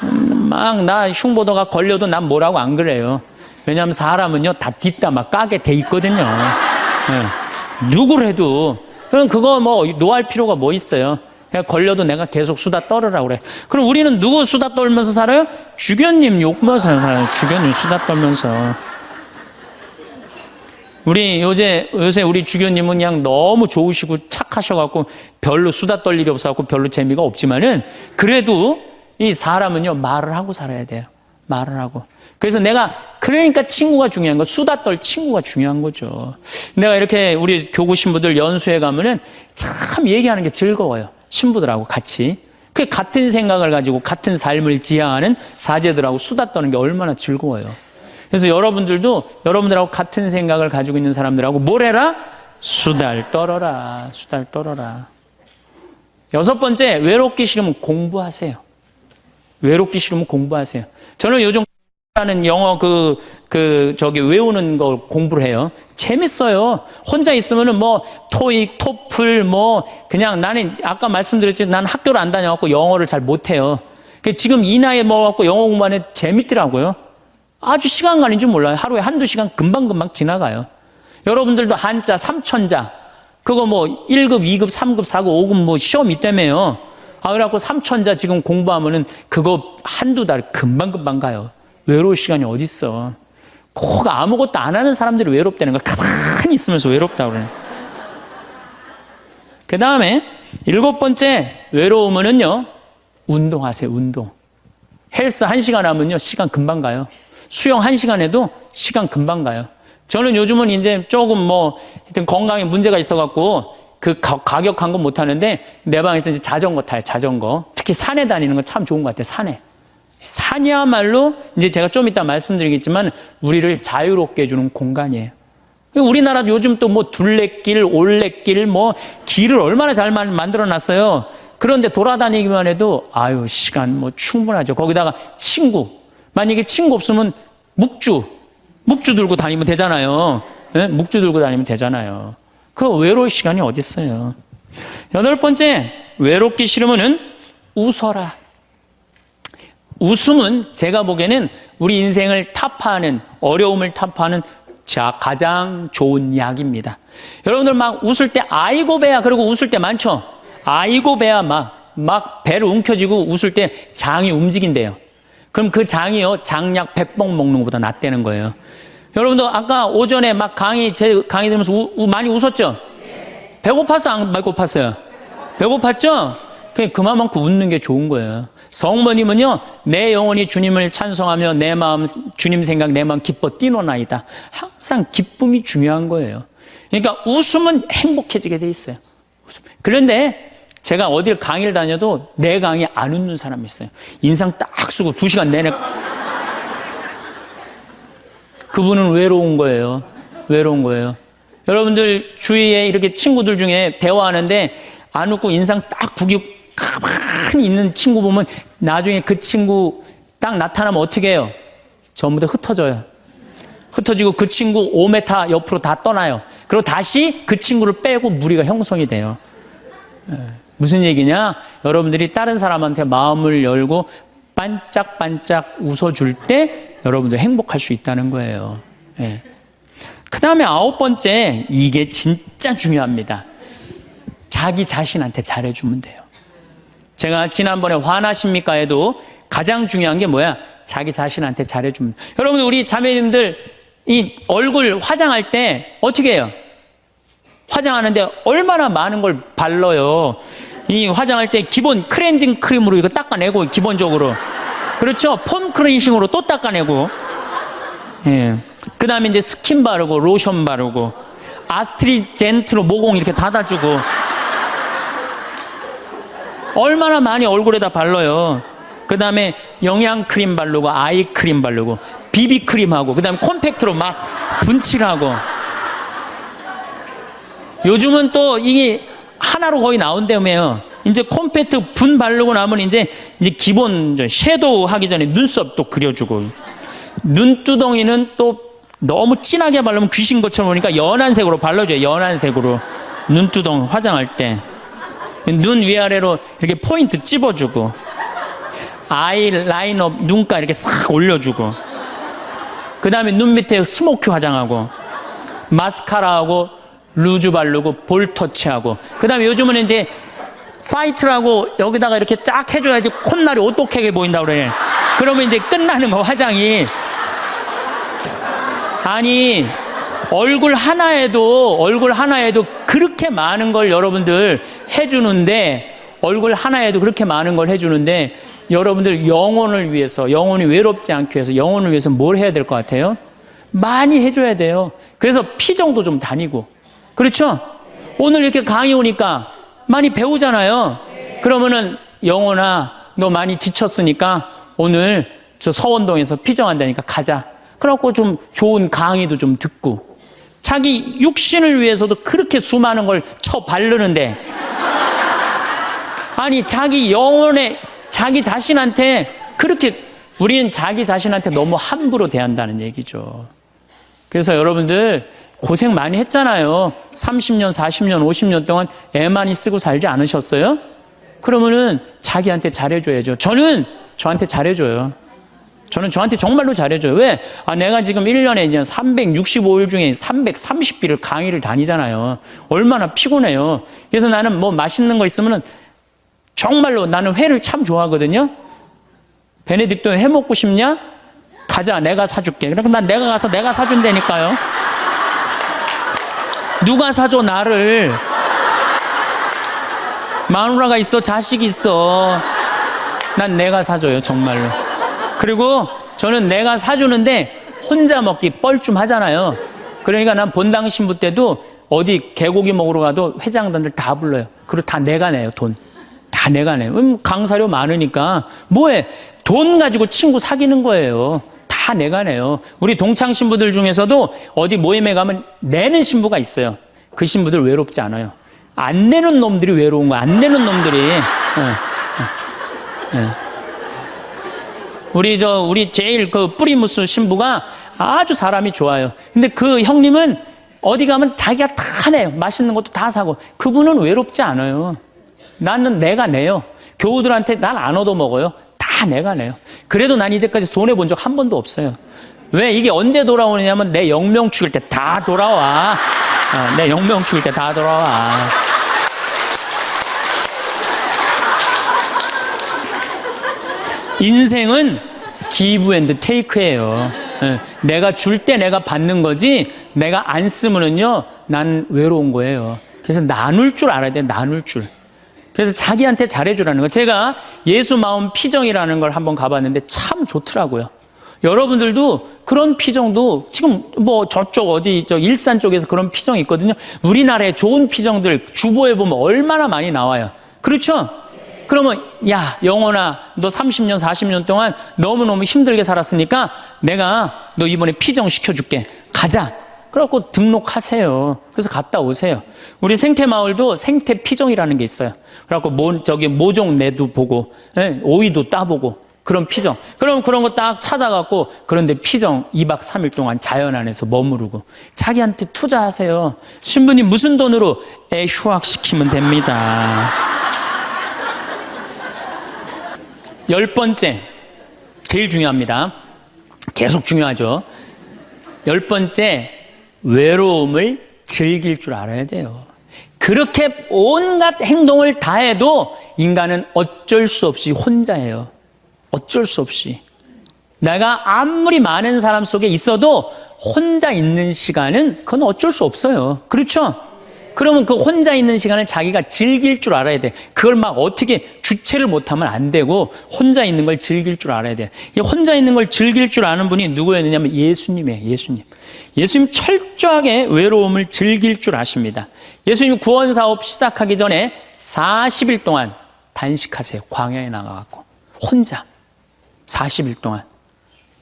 막 나 흉보다가 걸려도 난 뭐라고 안 그래요. 왜냐하면 사람은요, 다 뒷담화 까게 돼 있거든요. 네. 누구를 해도. 그럼 그거 뭐 노할 필요가 뭐 있어요. 그냥 걸려도 내가 계속 수다 떨으라고 그래. 그럼 우리는 누구 수다 떨면서 살아요? 주교님 욕먹으면서 살아요. 주교님 수다 떨면서. 우리 요새 우리 주교님은 그냥 너무 좋으시고 착하셔갖고 별로 수다 떨 일이 없어갖고 별로 재미가 없지만은 그래도 이 사람은요, 말을 하고 살아야 돼요. 말을 하고. 그래서 그러니까 친구가 중요한 거, 수다 떨 친구가 중요한 거죠. 내가 이렇게 우리 교구 신부들 연수회 가면은 참 얘기하는 게 즐거워요. 신부들하고 같이. 그 같은 생각을 가지고 같은 삶을 지향하는 사제들하고 수다 떠는 게 얼마나 즐거워요. 그래서 여러분들도 여러분들하고 같은 생각을 가지고 있는 사람들하고 뭘 해라? 수다를 떨어라. 수다를 떨어라. 6번째, 외롭기 싫으면 공부하세요. 외롭기 싫으면 공부하세요. 저는 요즘 하는 영어 외우는 걸 공부를 해요. 재밌어요. 혼자 있으면은 뭐 토익, 토플 그냥 나는 아까 말씀드렸지, 난 학교를 안 다녀갖고 영어를 잘 못해요. 지금 이 나이에 먹어갖고 영어 공부하는 재밌더라고요. 아주 시간 가는 줄 몰라요. 하루에 한두 시간 금방금방 지나가요. 여러분들도 한자, 삼천자 그거 1급, 2급, 3급, 4급, 5급 시험 있다며요. 그래갖고 삼천자 지금 공부하면은 그거 한두 달 금방금방 가요. 외로울 시간이 어딨어. 꼭 아무것도 안 하는 사람들이 외롭다는 거, 가만히 있으면서 외롭다고 그래요. 그 다음에 7번째, 외로우면은요, 운동하세요, 운동. 헬스 1시간 하면요, 시간 금방 가요. 수영 1시간 해도 시간 금방 가요. 저는 요즘은 이제 조금 하여튼 건강에 문제가 있어갖고 가격한 건 못하는데 내 방에서 이제 자전거 타요, 자전거. 특히 산에 다니는 건 참 좋은 것 같아요, 산에. 산이야말로 이제 제가 좀 이따 말씀드리겠지만 우리를 자유롭게 해주는 공간이에요. 우리나라도 요즘 또 둘레길, 올레길, 길을 얼마나 잘 만들어 놨어요. 그런데 돌아다니기만 해도 시간 충분하죠. 거기다가 친구. 만약에 친구 없으면 묵주 들고 다니면 되잖아요. 네? 묵주 들고 다니면 되잖아요. 그 외로울 시간이 어디 있어요. 8번째, 외롭기 싫으면은 웃어라. 웃음은 제가 보기에는 우리 인생을 타파하는, 어려움을 타파하는 가장 좋은 약입니다. 여러분들 막 웃을 때 아이고 배야 그러고 웃을 때 많죠. 아이고 배야 막 배를 움켜쥐고 웃을 때 장이 움직인대요. 그럼 그 장이요, 장약 100봉 먹는 것보다 낫다는 거예요. 여러분도 아까 오전에 제 강의 들으면서 많이 웃었죠? 배고파서 안 배고팠어요? 배고팠죠? 그만큼 웃는 게 좋은 거예요. 성모님은요, 내 영혼이 주님을 찬송하며 내 마음 주님 생각 내 마음 기뻐 뛰노나이다. 항상 기쁨이 중요한 거예요. 그러니까 웃으면 행복해지게 돼 있어요. 그런데 제가 어딜 강의를 다녀도 내 강의 안 웃는 사람이 있어요. 인상 딱 쓰고 2시간 내내. 그분은 외로운 거예요. 외로운 거예요. 여러분들 주위에 이렇게 친구들 중에 대화하는데 안 웃고 인상 딱 구기고 가만히 있는 친구 보면 나중에 그 친구 딱 나타나면 어떻게 해요? 전부 다 흩어져요. 흩어지고 그 친구 5m 옆으로 다 떠나요. 그리고 다시 그 친구를 빼고 무리가 형성이 돼요. 무슨 얘기냐? 여러분들이 다른 사람한테 마음을 열고 반짝반짝 웃어줄 때 여러분들 행복할 수 있다는 거예요. 그 다음에 9번째, 이게 진짜 중요합니다. 자기 자신한테 잘해주면 돼요. 제가 지난번에 화나십니까 에도 가장 중요한 게 뭐야? 자기 자신한테 잘해주면. 여러분들 우리 자매님들 이 얼굴 화장할 때 어떻게 해요? 화장하는데 얼마나 많은 걸 발라요. 이 화장할 때 기본 클렌징 크림으로 이거 닦아내고 기본적으로. 그렇죠? 폼 클렌징으로 또 닦아내고. 그 다음에 이제 스킨 바르고 로션 바르고 아스트리젠트로 모공 이렇게 닫아주고. 얼마나 많이 얼굴에다 발라요. 그 다음에 영양크림 바르고 아이크림 바르고 비비크림하고 그 다음에 콤팩트로 막 분칠하고. 요즘은 또 이게 하나로 거의 나온다며요. 이제 콤팩트 분 바르고 나면 이제 기본 섀도우 하기 전에 눈썹 또 그려주고. 눈두덩이는 또 너무 진하게 바르면 귀신 것처럼 보니까 연한 색으로 발라줘요. 연한 색으로. 눈두덩 화장할 때. 눈 위아래로 이렇게 포인트 찝어주고. 아이라이너 눈가 이렇게 싹 올려주고. 그 다음에 눈 밑에 스모키 화장하고. 마스카라하고 루즈 바르고 볼 터치하고. 그 다음에 요즘은 이제 파이트라고 여기다가 이렇게 쫙 해줘야지 콧날이 오똑하게 보인다고 그래. 그러면 이제 끝나는 거, 화장이. 아니, 얼굴 하나에도 그렇게 많은 걸 여러분들 해주는데, 얼굴 하나에도 그렇게 많은 걸 해주는데, 여러분들 영혼을 위해서, 영혼이 외롭지 않기 위해서, 영혼을 위해서 뭘 해야 될 것 같아요? 많이 해줘야 돼요. 그래서 피정도 좀 다니고. 그렇죠? 오늘 이렇게 강의 오니까 많이 배우잖아요. 그러면은 영혼아, 너 많이 지쳤으니까 오늘 저 서원동에서 피정한다니까 가자. 그래갖고 좀 좋은 강의도 좀 듣고. 자기 육신을 위해서도 그렇게 수많은 걸 쳐 바르는데, 아니 자기 영혼에, 자기 자신한테 그렇게, 우리는 자기 자신한테 너무 함부로 대한다는 얘기죠. 그래서 여러분들 고생 많이 했잖아요. 30년, 40년, 50년 동안 애 많이 쓰고 살지 않으셨어요? 그러면은 자기한테 잘해줘야죠. 저는 저한테 잘해줘요. 저는 저한테 정말로 잘해줘요. 왜? 내가 지금 1년에 이제 365일 중에 330일을 강의를 다니잖아요. 얼마나 피곤해요. 그래서 나는 뭐 맛있는 거 있으면은 정말로, 나는 회를 참 좋아하거든요. 베네딕토 회 먹고 싶냐? 가자, 내가 사줄게. 그러니까 난 내가 가서 내가 사준다니까요. 누가 사줘, 나를. 마누라가 있어, 자식이 있어. 난 내가 사줘요, 정말로. 그리고 저는 내가 사주는데 혼자 먹기 뻘쭘하잖아요. 그러니까 난 본당 신부 때도 어디 개고기 먹으러 가도 회장단들 다 불러요. 그리고 다 내가 내요, 돈. 다 내가 내요. 강사료 많으니까 뭐해? 돈 가지고 친구 사귀는 거예요. 다 내가 내요. 우리 동창 신부들 중에서도 어디 모임에 가면 내는 신부가 있어요. 그 신부들 외롭지 않아요. 안 내는 놈들이 외로운 거야. 안 내는 놈들이. 우리 제일 그 뿌리무스 신부가 아주 사람이 좋아요. 근데 그 형님은 어디 가면 자기가 다 내요. 맛있는 것도 다 사고. 그분은 외롭지 않아요. 나는 내가 내요. 교우들한테 난 안 얻어먹어요. 다 내가 내요. 그래도 난 이제까지 손해본 적 한 번도 없어요. 왜? 이게 언제 돌아오느냐면 내 영명 죽일 때 다 돌아와. 내 영명 죽일 때 다 돌아와. 인생은 기브 앤드 테이크예요. 내가 줄 때 내가 받는 거지, 내가 안 쓰면은요, 난 외로운 거예요. 그래서 나눌 줄 알아야 돼, 나눌 줄. 그래서 자기한테 잘해주라는 거. 제가 예수 마음 피정이라는 걸 한번 가봤는데 참 좋더라고요. 여러분들도 그런 피정도 지금 뭐 저쪽 어디 저 일산 쪽에서 그런 피정이 있거든요. 우리나라의 좋은 피정들 주보에 보면 얼마나 많이 나와요. 그렇죠? 그러면 야, 영혼아, 너 30년 40년 동안 너무너무 힘들게 살았으니까 내가 너 이번에 피정 시켜줄게. 가자. 그래갖고 등록하세요. 그래서 갔다 오세요. 우리 생태마을도 생태피정이라는 게 있어요. 그래갖고 모종내도 보고, 오이도 따보고, 그런 피정. 그럼 그런 거 딱 찾아갖고, 그런데 피정 2박 3일 동안 자연 안에서 머무르고, 자기한테 투자하세요. 신부님 무슨 돈으로? 애 휴학시키면 됩니다. 10번째, 제일 중요합니다. 계속 중요하죠. 10번째, 외로움을 즐길 줄 알아야 돼요. 그렇게 온갖 행동을 다 해도 인간은 어쩔 수 없이 혼자예요. 어쩔 수 없이. 내가 아무리 많은 사람 속에 있어도 혼자 있는 시간은 그건 어쩔 수 없어요. 그렇죠? 그러면 그 혼자 있는 시간을 자기가 즐길 줄 알아야 돼. 그걸 막 어떻게 주체를 못하면 안 되고 혼자 있는 걸 즐길 줄 알아야 돼. 이 혼자 있는 걸 즐길 줄 아는 분이 누구였느냐면 예수님이에요. 예수님. 예수님 철저하게 외로움을 즐길 줄 아십니다. 예수님 구원 사업 시작하기 전에 40일 동안 단식하세요. 광야에 나가갖고 혼자 40일 동안.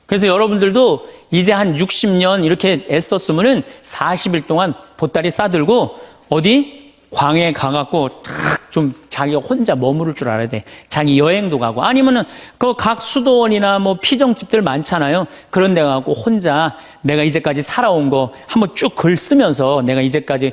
그래서 여러분들도 이제 한 60년 이렇게 애썼으면은 40일 동안 보따리 싸들고 어디 광야에 가갖고 탁 좀 자기가 혼자 머무를 줄 알아야 돼. 자기 여행도 가고 아니면은 그 각 수도원이나 뭐 피정집들 많잖아요. 그런 데 가갖고 혼자 내가 이제까지 살아온 거 한번 쭉 글 쓰면서 내가 이제까지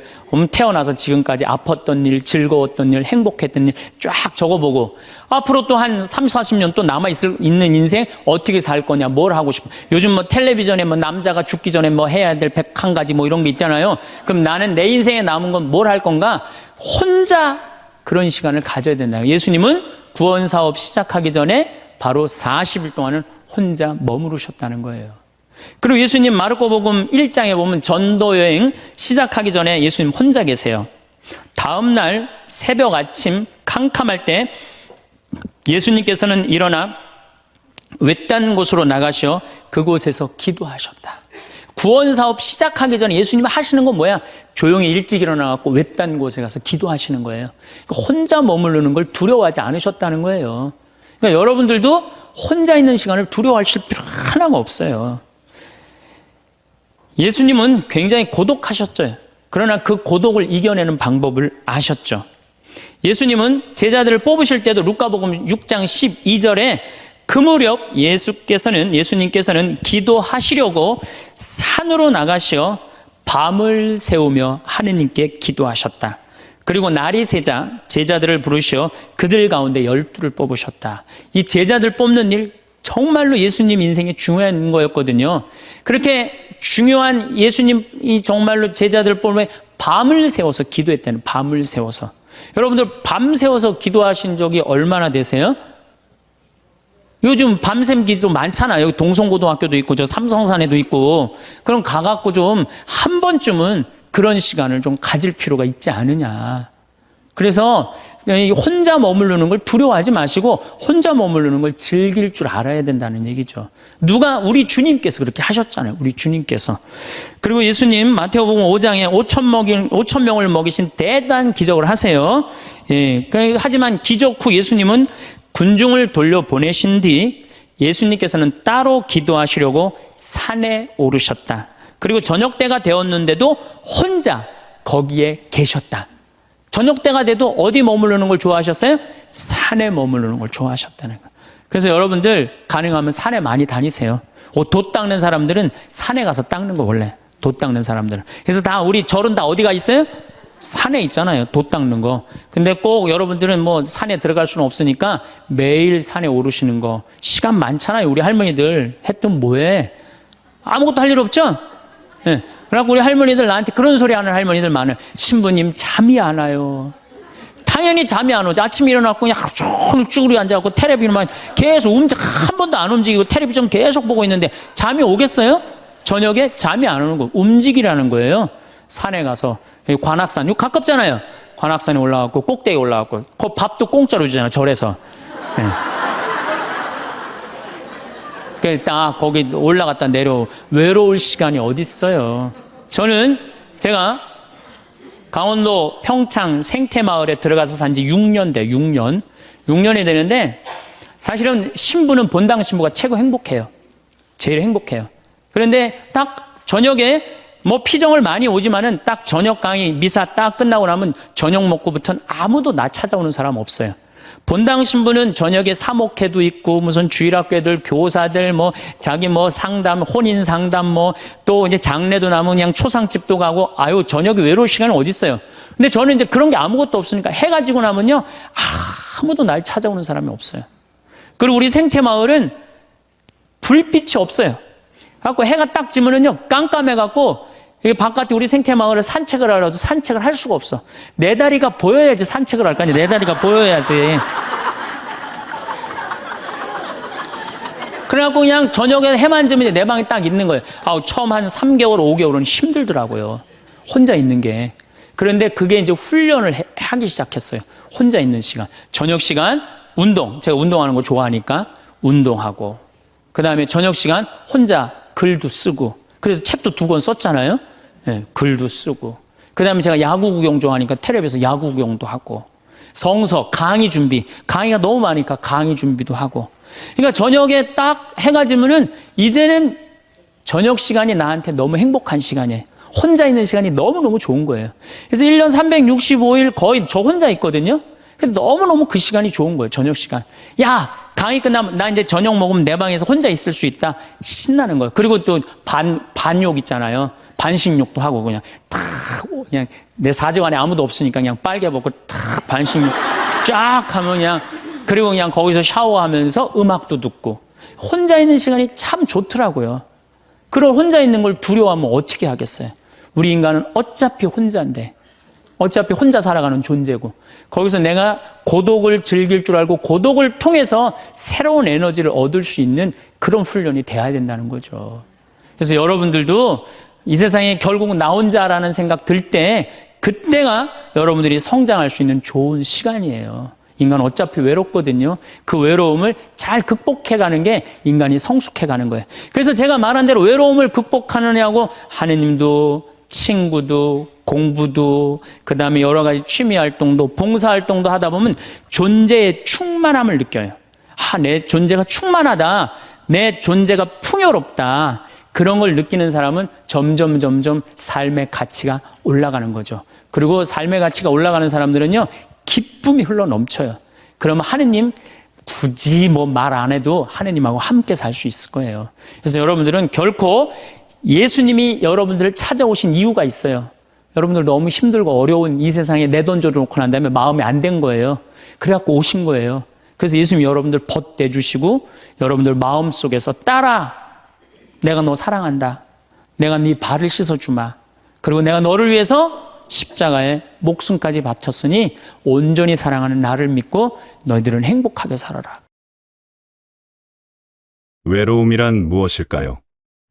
태어나서 지금까지 아팠던 일, 즐거웠던 일, 행복했던 일 쫙 적어보고 앞으로 또 한 30, 40년 또 남아있는 인생 어떻게 살 거냐, 뭘 하고 싶어. 요즘 뭐 텔레비전에 뭐 남자가 죽기 전에 뭐 해야 될 101가지 뭐 이런 게 있잖아요. 그럼 나는 내 인생에 남은 건 뭘 할 건가? 혼자 그런 시간을 가져야 된다. 예수님은 구원 사업 시작하기 전에 바로 40일 동안은 혼자 머무르셨다는 거예요. 그리고 예수님 마르코복음 1장에 보면 전도 여행 시작하기 전에 예수님 혼자 계세요. 다음 날 새벽 아침 캄캄할 때 예수님께서는 일어나 외딴 곳으로 나가셔 그곳에서 기도하셨다. 구원 사업 시작하기 전에 예수님 하시는 건 뭐야? 조용히 일찍 일어나갖고 외딴 곳에 가서 기도하시는 거예요. 혼자 머무르는 걸 두려워하지 않으셨다는 거예요. 그러니까 여러분들도 혼자 있는 시간을 두려워하실 필요 하나가 없어요. 예수님은 굉장히 고독하셨죠. 그러나 그 고독을 이겨내는 방법을 아셨죠. 예수님은 제자들을 뽑으실 때도 루카복음 6장 12절에 그 무렵 예수님께서는 기도하시려고 산으로 나가시어 밤을 새우며 하느님께 기도하셨다. 그리고 날이 새자 제자들을 부르시어 그들 가운데 12를 뽑으셨다. 이 제자들 뽑는 일 정말로 예수님 인생에 중요한 거였거든요. 그렇게 중요한 예수님이 정말로 제자들 뽑으면 밤을 새워서 기도했다는, 밤을 새워서. 여러분들 밤 새워서 기도하신 적이 얼마나 되세요? 요즘 밤샘 기도 많잖아요. 여기 동성고등학교도 있고 저 삼성산에도 있고. 그럼 가갖고 좀 한 번쯤은 그런 시간을 좀 가질 필요가 있지 않느냐. 그래서 혼자 머무르는 걸 두려워하지 마시고 혼자 머무르는 걸 즐길 줄 알아야 된다는 얘기죠. 우리 주님께서 그렇게 하셨잖아요. 우리 주님께서. 그리고 예수님 마태복음 5장에 5천 명을 먹이신 대단한 기적을 하세요. 예, 하지만 기적 후 예수님은 군중을 돌려보내신 뒤 예수님께서는 따로 기도하시려고 산에 오르셨다. 그리고 저녁 때가 되었는데도 혼자 거기에 계셨다. 저녁 때가 돼도 어디 머무르는 걸 좋아하셨어요? 산에 머무르는 걸 좋아하셨다는 거예요. 그래서 여러분들 가능하면 산에 많이 다니세요. 돛 닦는 사람들은 산에 가서 닦는 거 원래. 돛 닦는 사람들은. 그래서 다 우리 절은 다 어디가 있어요? 산에 있잖아요. 돛 닦는 거. 근데 꼭 여러분들은 뭐 산에 들어갈 수는 없으니까 매일 산에 오르시는 거. 시간 많잖아요. 우리 할머니들 했던 뭐해? 아무것도 할 일 없죠? 예. 그래갖고 우리 할머니들 나한테 그런 소리 하는 할머니들 많아요. 신부님 잠이 안 와요. 당연히 잠이 안 오죠. 아침에 일어나고 그냥 하루 종일 쭈그리 앉아갖고 텔레비전만 계속 한 번도 안 움직이고 텔레비전 계속 보고 있는데 잠이 오겠어요? 저녁에 잠이 안 오는 거. 움직이라는 거예요. 산에 가서. 관악산, 이거 가깝잖아요. 관악산에 올라가고 꼭대기 올라가고 그 밥도 공짜로 주잖아요. 절에서. 네. 딱 거기 올라갔다 외로울 시간이 어디 있어요. 저는 제가 강원도 평창 생태마을에 들어가서 산 지 6년 돼요. 6년이 되는데 사실은 신부는 본당 신부가 최고 행복해요. 제일 행복해요. 그런데 딱 저녁에 뭐 피정을 많이 오지만은 딱 저녁 강의 미사 딱 끝나고 나면 저녁 먹고부터는 아무도 나 찾아오는 사람 없어요. 본당 신부는 저녁에 사목회도 있고 무슨 주일학교들 교사들 뭐 자기 뭐 상담 혼인 상담 뭐 또 이제 장례도 나면 그냥 초상집도 가고 아유 저녁에 외로울 시간은 어디 있어요. 근데 저는 이제 그런 게 아무것도 없으니까 해가 지고 나면요 아무도 날 찾아오는 사람이 없어요. 그리고 우리 생태마을은 불빛이 없어요. 갖고 해가 딱 지면은요 깜깜해갖고 바깥에 우리 생태마을을 산책을 하려도 산책을 할 수가 없어. 내 다리가 보여야지 산책을 할 거 아니야. 내 다리가 보여야지. 그래갖고 그냥 저녁에 해만 지면 내 방에 딱 있는 거예요. 처음 한 3개월, 5개월은 힘들더라고요. 혼자 있는 게. 그런데 그게 이제 훈련을 하기 시작했어요. 혼자 있는 시간. 저녁 시간, 운동. 제가 운동하는 거 좋아하니까 운동하고. 그 다음에 저녁 시간 혼자 글도 쓰고. 그래서 책도 2권 썼잖아요. 네, 글도 쓰고. 그 다음에 제가 야구 구경 좋아하니까 텔레비에서 야구 구경도 하고. 성서, 강의 준비. 강의가 너무 많으니까 강의 준비도 하고. 그러니까 저녁에 딱 해가 지면은 이제는 저녁 시간이 나한테 너무 행복한 시간이에요. 혼자 있는 시간이 너무너무 좋은 거예요. 그래서 1년 365일 거의 저 혼자 있거든요. 너무너무 그 시간이 좋은 거예요. 저녁 시간. 야, 강의 끝나면 나 이제 저녁 먹으면 내 방에서 혼자 있을 수 있다. 신나는 거예요. 그리고 또 반욕 있잖아요. 반신욕도 하고 그냥 내 사정 안에 아무도 없으니까 그냥 빨개 벗고 탁 반신욕 쫙 하면 그냥 그리고 그냥 거기서 샤워하면서 음악도 듣고 혼자 있는 시간이 참 좋더라고요. 그런 혼자 있는 걸 두려워하면 어떻게 하겠어요? 우리 인간은 어차피 혼자인데 어차피 혼자 살아가는 존재고, 거기서 내가 고독을 즐길 줄 알고 고독을 통해서 새로운 에너지를 얻을 수 있는 그런 훈련이 돼야 된다는 거죠. 그래서 여러분들도 이 세상에 결국은 나 혼자라는 생각 들 때, 그때가 여러분들이 성장할 수 있는 좋은 시간이에요. 인간은 어차피 외롭거든요. 그 외로움을 잘 극복해가는 게 인간이 성숙해가는 거예요. 그래서 제가 말한 대로 외로움을 극복하느냐고 하느님도, 친구도, 공부도, 그 다음에 여러 가지 취미활동도, 봉사활동도 하다 보면 존재의 충만함을 느껴요. 내 존재가 충만하다. 내 존재가 풍요롭다. 그런 걸 느끼는 사람은 점점 삶의 가치가 올라가는 거죠. 그리고 삶의 가치가 올라가는 사람들은요, 기쁨이 흘러 넘쳐요. 그러면 하느님 굳이 뭐 말 안 해도 하느님하고 함께 살 수 있을 거예요. 그래서 여러분들은 결코 예수님이 여러분들을 찾아오신 이유가 있어요. 여러분들 너무 힘들고 어려운 이 세상에 내던져 놓고 난 다음에 마음이 안 된 거예요. 그래갖고 오신 거예요. 그래서 예수님이 여러분들 벗대주시고 여러분들 마음속에서 따라, 내가 너 사랑한다. 내가 네 발을 씻어주마. 그리고 내가 너를 위해서 십자가에 목숨까지 바쳤으니 온전히 사랑하는 나를 믿고 너희들은 행복하게 살아라. 외로움이란 무엇일까요?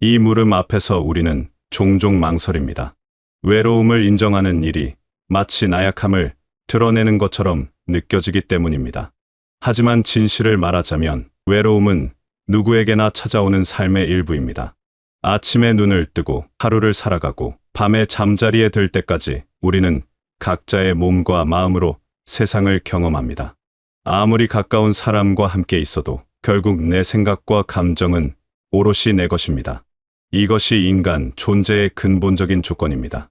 이 물음 앞에서 우리는 종종 망설입니다. 외로움을 인정하는 일이 마치 나약함을 드러내는 것처럼 느껴지기 때문입니다. 하지만 진실을 말하자면 외로움은 누구에게나 찾아오는 삶의 일부입니다. 아침에 눈을 뜨고 하루를 살아가고 밤에 잠자리에 들 때까지 우리는 각자의 몸과 마음으로 세상을 경험합니다. 아무리 가까운 사람과 함께 있어도 결국 내 생각과 감정은 오롯이 내 것입니다. 이것이 인간 존재의 근본적인 조건입니다.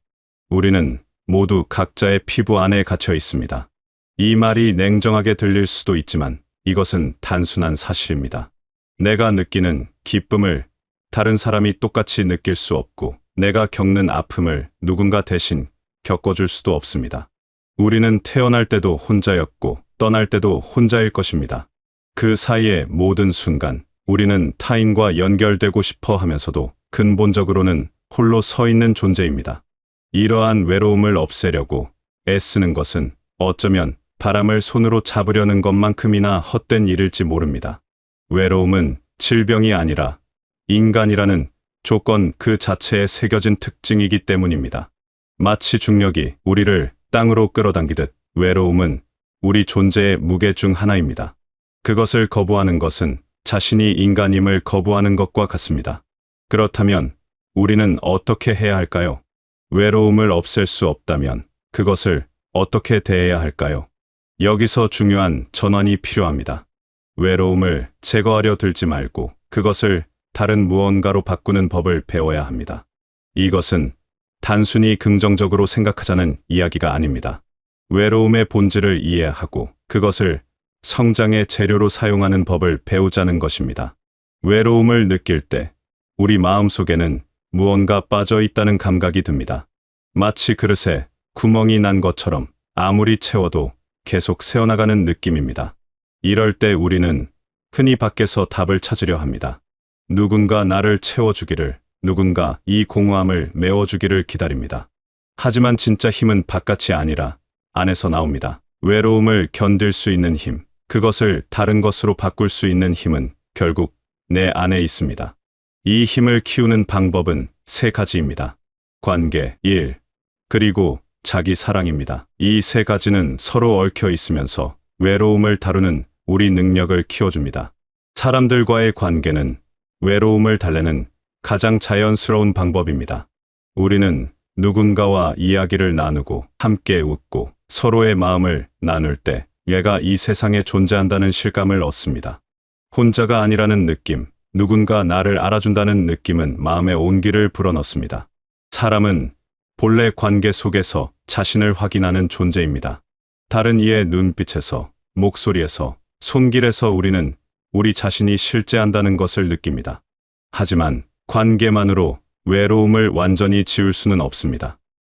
우리는 모두 각자의 피부 안에 갇혀 있습니다. 이 말이 냉정하게 들릴 수도 있지만 이것은 단순한 사실입니다. 내가 느끼는 기쁨을 다른 사람이 똑같이 느낄 수 없고, 내가 겪는 아픔을 누군가 대신 겪어줄 수도 없습니다. 우리는 태어날 때도 혼자였고 떠날 때도 혼자일 것입니다. 그 사이의 모든 순간 우리는 타인과 연결되고 싶어 하면서도 근본적으로는 홀로 서 있는 존재입니다. 이러한 외로움을 없애려고 애쓰는 것은 어쩌면 바람을 손으로 잡으려는 것만큼이나 헛된 일일지 모릅니다. 외로움은 질병이 아니라 인간이라는 조건 그 자체에 새겨진 특징이기 때문입니다. 마치 중력이 우리를 땅으로 끌어당기듯 외로움은 우리 존재의 무게 중 하나입니다. 그것을 거부하는 것은 자신이 인간임을 거부하는 것과 같습니다. 그렇다면 우리는 어떻게 해야 할까요? 외로움을 없앨 수 없다면 그것을 어떻게 대해야 할까요? 여기서 중요한 전환이 필요합니다. 외로움을 제거하려 들지 말고 그것을 다른 무언가로 바꾸는 법을 배워야 합니다. 이것은 단순히 긍정적으로 생각하자는 이야기가 아닙니다. 외로움의 본질을 이해하고 그것을 성장의 재료로 사용하는 법을 배우자는 것입니다. 외로움을 느낄 때 우리 마음속에는 무언가 빠져 있다는 감각이 듭니다. 마치 그릇에 구멍이 난 것처럼 아무리 채워도 계속 새어나가는 느낌입니다. 이럴 때 우리는 흔히 밖에서 답을 찾으려 합니다. 누군가 나를 채워주기를, 누군가 이 공허함을 메워주기를 기다립니다. 하지만 진짜 힘은 바깥이 아니라 안에서 나옵니다. 외로움을 견딜 수 있는 힘, 그것을 다른 것으로 바꿀 수 있는 힘은 결국 내 안에 있습니다. 이 힘을 키우는 방법은 세 가지입니다. 관계, 일, 그리고 자기 사랑입니다. 이 세 가지는 서로 얽혀 있으면서 외로움을 다루는 우리 능력을 키워줍니다. 사람들과의 관계는 외로움을 달래는 가장 자연스러운 방법입니다. 우리는 누군가와 이야기를 나누고 함께 웃고 서로의 마음을 나눌 때 얘가 이 세상에 존재한다는 실감을 얻습니다. 혼자가 아니라는 느낌, 누군가 나를 알아준다는 느낌은 마음의 온기를 불어넣습니다. 사람은 본래 관계 속에서 자신을 확인하는 존재입니다. 다른 이의 눈빛에서, 목소리에서, 손길에서 우리는 우리 자신이 실제한다는 것을 느낍니다. 하지만 관계만으로 외로움을 완전히 지울 수는 없습니다.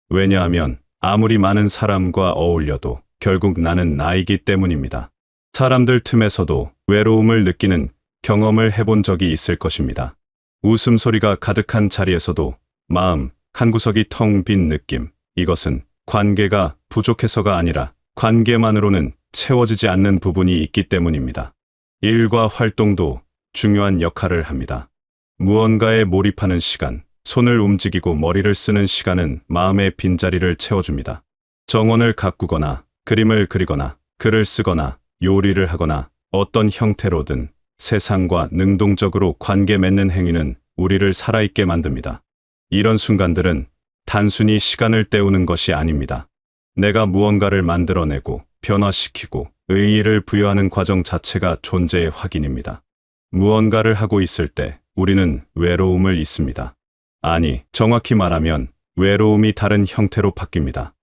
왜냐하면 아무리 많은 사람과 어울려도 결국 나는 나이기 때문입니다. 사람들 틈에서도 외로움을 느끼는 경험을 해본 적이 있을 것입니다. 웃음소리가 가득한 자리에서도 마음 한구석이 텅 빈 느낌, 이것은 관계가 부족해서가 아니라 관계만으로는 채워지지 않는 부분이 있기 때문입니다. 일과 활동도 중요한 역할을 합니다. 무언가에 몰입하는 시간, 손을 움직이고 머리를 쓰는 시간은 마음의 빈자리를 채워줍니다. 정원을 가꾸거나 그림을 그리거나 글을 쓰거나 요리를 하거나 어떤 형태로든 세상과 능동적으로 관계 맺는 행위는 우리를 살아있게 만듭니다. 이런 순간들은 단순히 시간을 때우는 것이 아닙니다. 내가 무언가를 만들어내고 변화시키고 의의를 부여하는 과정 자체가 존재의 확인입니다. 무언가를 하고 있을 때 우리는 외로움을 잊습니다. 아니, 정확히 말하면 외로움이 다른 형태로 바뀝니다.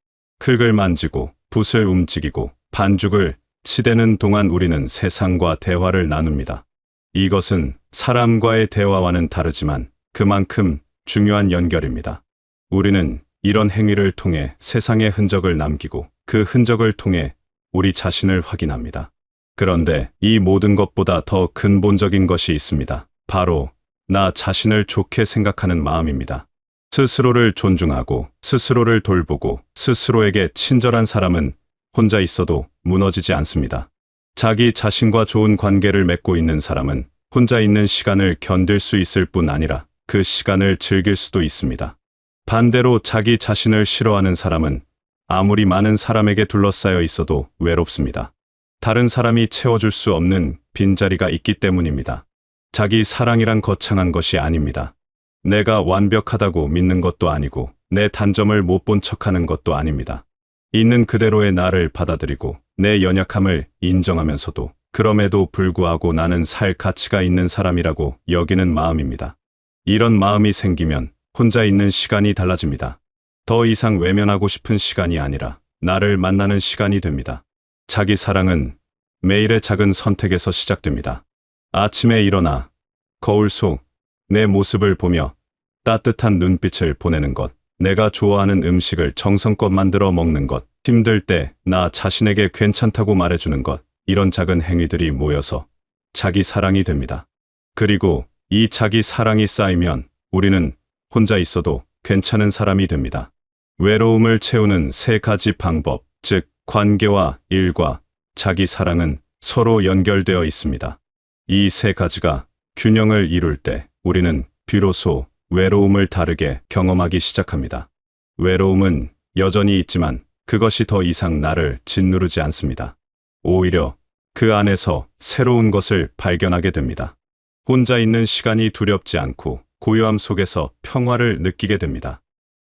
흙을 만지고 붓을 움직이고 반죽을 치대는 동안 우리는 세상과 대화를 나눕니다. 이것은 사람과의 대화와는 다르지만 그만큼 중요한 연결입니다. 우리는 이런 행위를 통해 세상의 흔적을 남기고 그 흔적을 통해 우리 자신을 확인합니다. 그런데 이 모든 것보다 더 근본적인 것이 있습니다. 바로 나 자신을 좋게 생각하는 마음입니다. 스스로를 존중하고 스스로를 돌보고 스스로에게 친절한 사람은 혼자 있어도 무너지지 않습니다. 자기 자신과 좋은 관계를 맺고 있는 사람은 혼자 있는 시간을 견딜 수 있을 뿐 아니라 그 시간을 즐길 수도 있습니다. 반대로 자기 자신을 싫어하는 사람은 아무리 많은 사람에게 둘러싸여 있어도 외롭습니다. 다른 사람이 채워줄 수 없는 빈자리가 있기 때문입니다. 자기 사랑이란 거창한 것이 아닙니다. 내가 완벽하다고 믿는 것도 아니고 내 단점을 못 본 척하는 것도 아닙니다. 있는 그대로의 나를 받아들이고 내 연약함을 인정하면서도 그럼에도 불구하고 나는 살 가치가 있는 사람이라고 여기는 마음입니다. 이런 마음이 생기면 혼자 있는 시간이 달라집니다. 더 이상 외면하고 싶은 시간이 아니라 나를 만나는 시간이 됩니다. 자기 사랑은 매일의 작은 선택에서 시작됩니다. 아침에 일어나 거울 속 내 모습을 보며 따뜻한 눈빛을 보내는 것, 내가 좋아하는 음식을 정성껏 만들어 먹는 것, 힘들 때 나 자신에게 괜찮다고 말해주는 것, 이런 작은 행위들이 모여서 자기 사랑이 됩니다. 그리고 이 자기 사랑이 쌓이면 우리는 혼자 있어도 괜찮은 사람이 됩니다. 외로움을 채우는 세 가지 방법, 즉 관계와 일과 자기 사랑은 서로 연결되어 있습니다. 이 세 가지가 균형을 이룰 때 우리는 비로소 외로움을 다르게 경험하기 시작합니다. 외로움은 여전히 있지만 그것이 더 이상 나를 짓누르지 않습니다. 오히려 그 안에서 새로운 것을 발견하게 됩니다. 혼자 있는 시간이 두렵지 않고 고요함 속에서 평화를 느끼게 됩니다.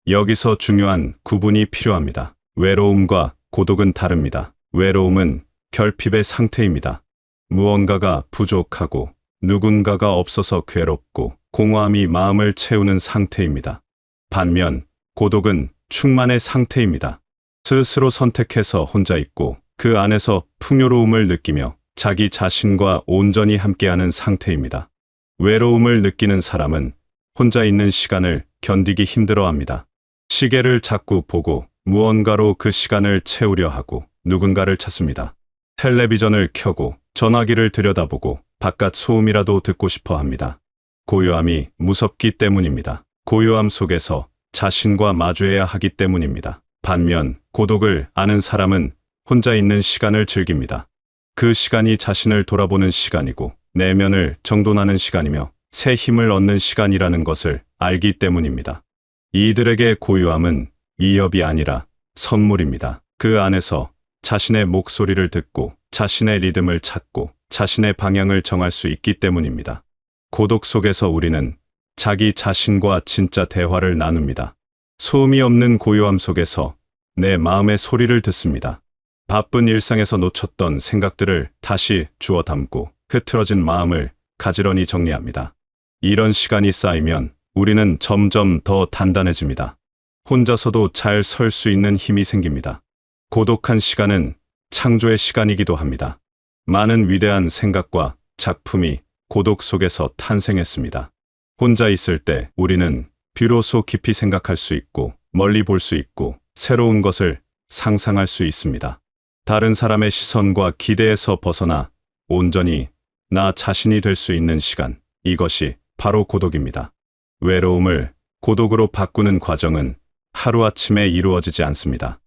여기서 중요한 구분이 필요합니다. 외로움과 고독은 다릅니다. 외로움은 결핍의 상태입니다. 무언가가 부족하고 누군가가 없어서 괴롭고 공허함이 마음을 채우는 상태입니다. 반면 고독은 충만의 상태입니다. 스스로 선택해서 혼자 있고 그 안에서 풍요로움을 느끼며 자기 자신과 온전히 함께하는 상태입니다. 외로움을 느끼는 사람은 혼자 있는 시간을 견디기 힘들어합니다. 시계를 자꾸 보고 무언가로 그 시간을 채우려 하고 누군가를 찾습니다. 텔레비전을 켜고 전화기를 들여다보고 바깥 소음이라도 듣고 싶어 합니다. 고요함이 무섭기 때문입니다. 고요함 속에서 자신과 마주해야 하기 때문입니다. 반면 고독을 아는 사람은 혼자 있는 시간을 즐깁니다. 그 시간이 자신을 돌아보는 시간이고 내면을 정돈하는 시간이며 새 힘을 얻는 시간이라는 것을 알기 때문입니다. 이들에게 고요함은 위협이 아니라 선물입니다. 그 안에서 자신의 목소리를 듣고 자신의 리듬을 찾고 자신의 방향을 정할 수 있기 때문입니다. 고독 속에서 우리는 자기 자신과 진짜 대화를 나눕니다. 소음이 없는 고요함 속에서 내 마음의 소리를 듣습니다. 바쁜 일상에서 놓쳤던 생각들을 다시 주워 담고 흐트러진 마음을 가지런히 정리합니다. 이런 시간이 쌓이면 우리는 점점 더 단단해집니다. 혼자서도 잘 설 수 있는 힘이 생깁니다. 고독한 시간은 창조의 시간이기도 합니다. 많은 위대한 생각과 작품이 고독 속에서 탄생했습니다. 혼자 있을 때 우리는 비로소 깊이 생각할 수 있고 멀리 볼 수 있고 새로운 것을 상상할 수 있습니다. 다른 사람의 시선과 기대에서 벗어나 온전히 나 자신이 될 수 있는 시간, 이것이 바로 고독입니다. 외로움을 고독으로 바꾸는 과정은 하루아침에 이루어지지 않습니다.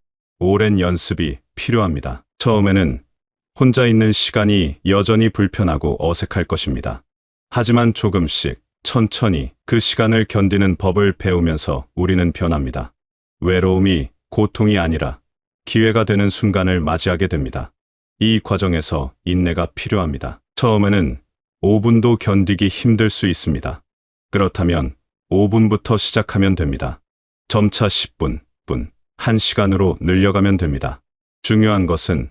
오랜 연습이 필요합니다. 처음에는 혼자 있는 시간이 여전히 불편하고 어색할 것입니다. 하지만 조금씩 천천히 그 시간을 견디는 법을 배우면서 우리는 변합니다. 외로움이 고통이 아니라 기회가 되는 순간을 맞이하게 됩니다. 이 과정에서 인내가 필요합니다. 처음에는 5분도 견디기 힘들 수 있습니다. 그렇다면 5분부터 시작하면 됩니다. 점차 10분, 1시간으로 늘려가면 됩니다. 중요한 것은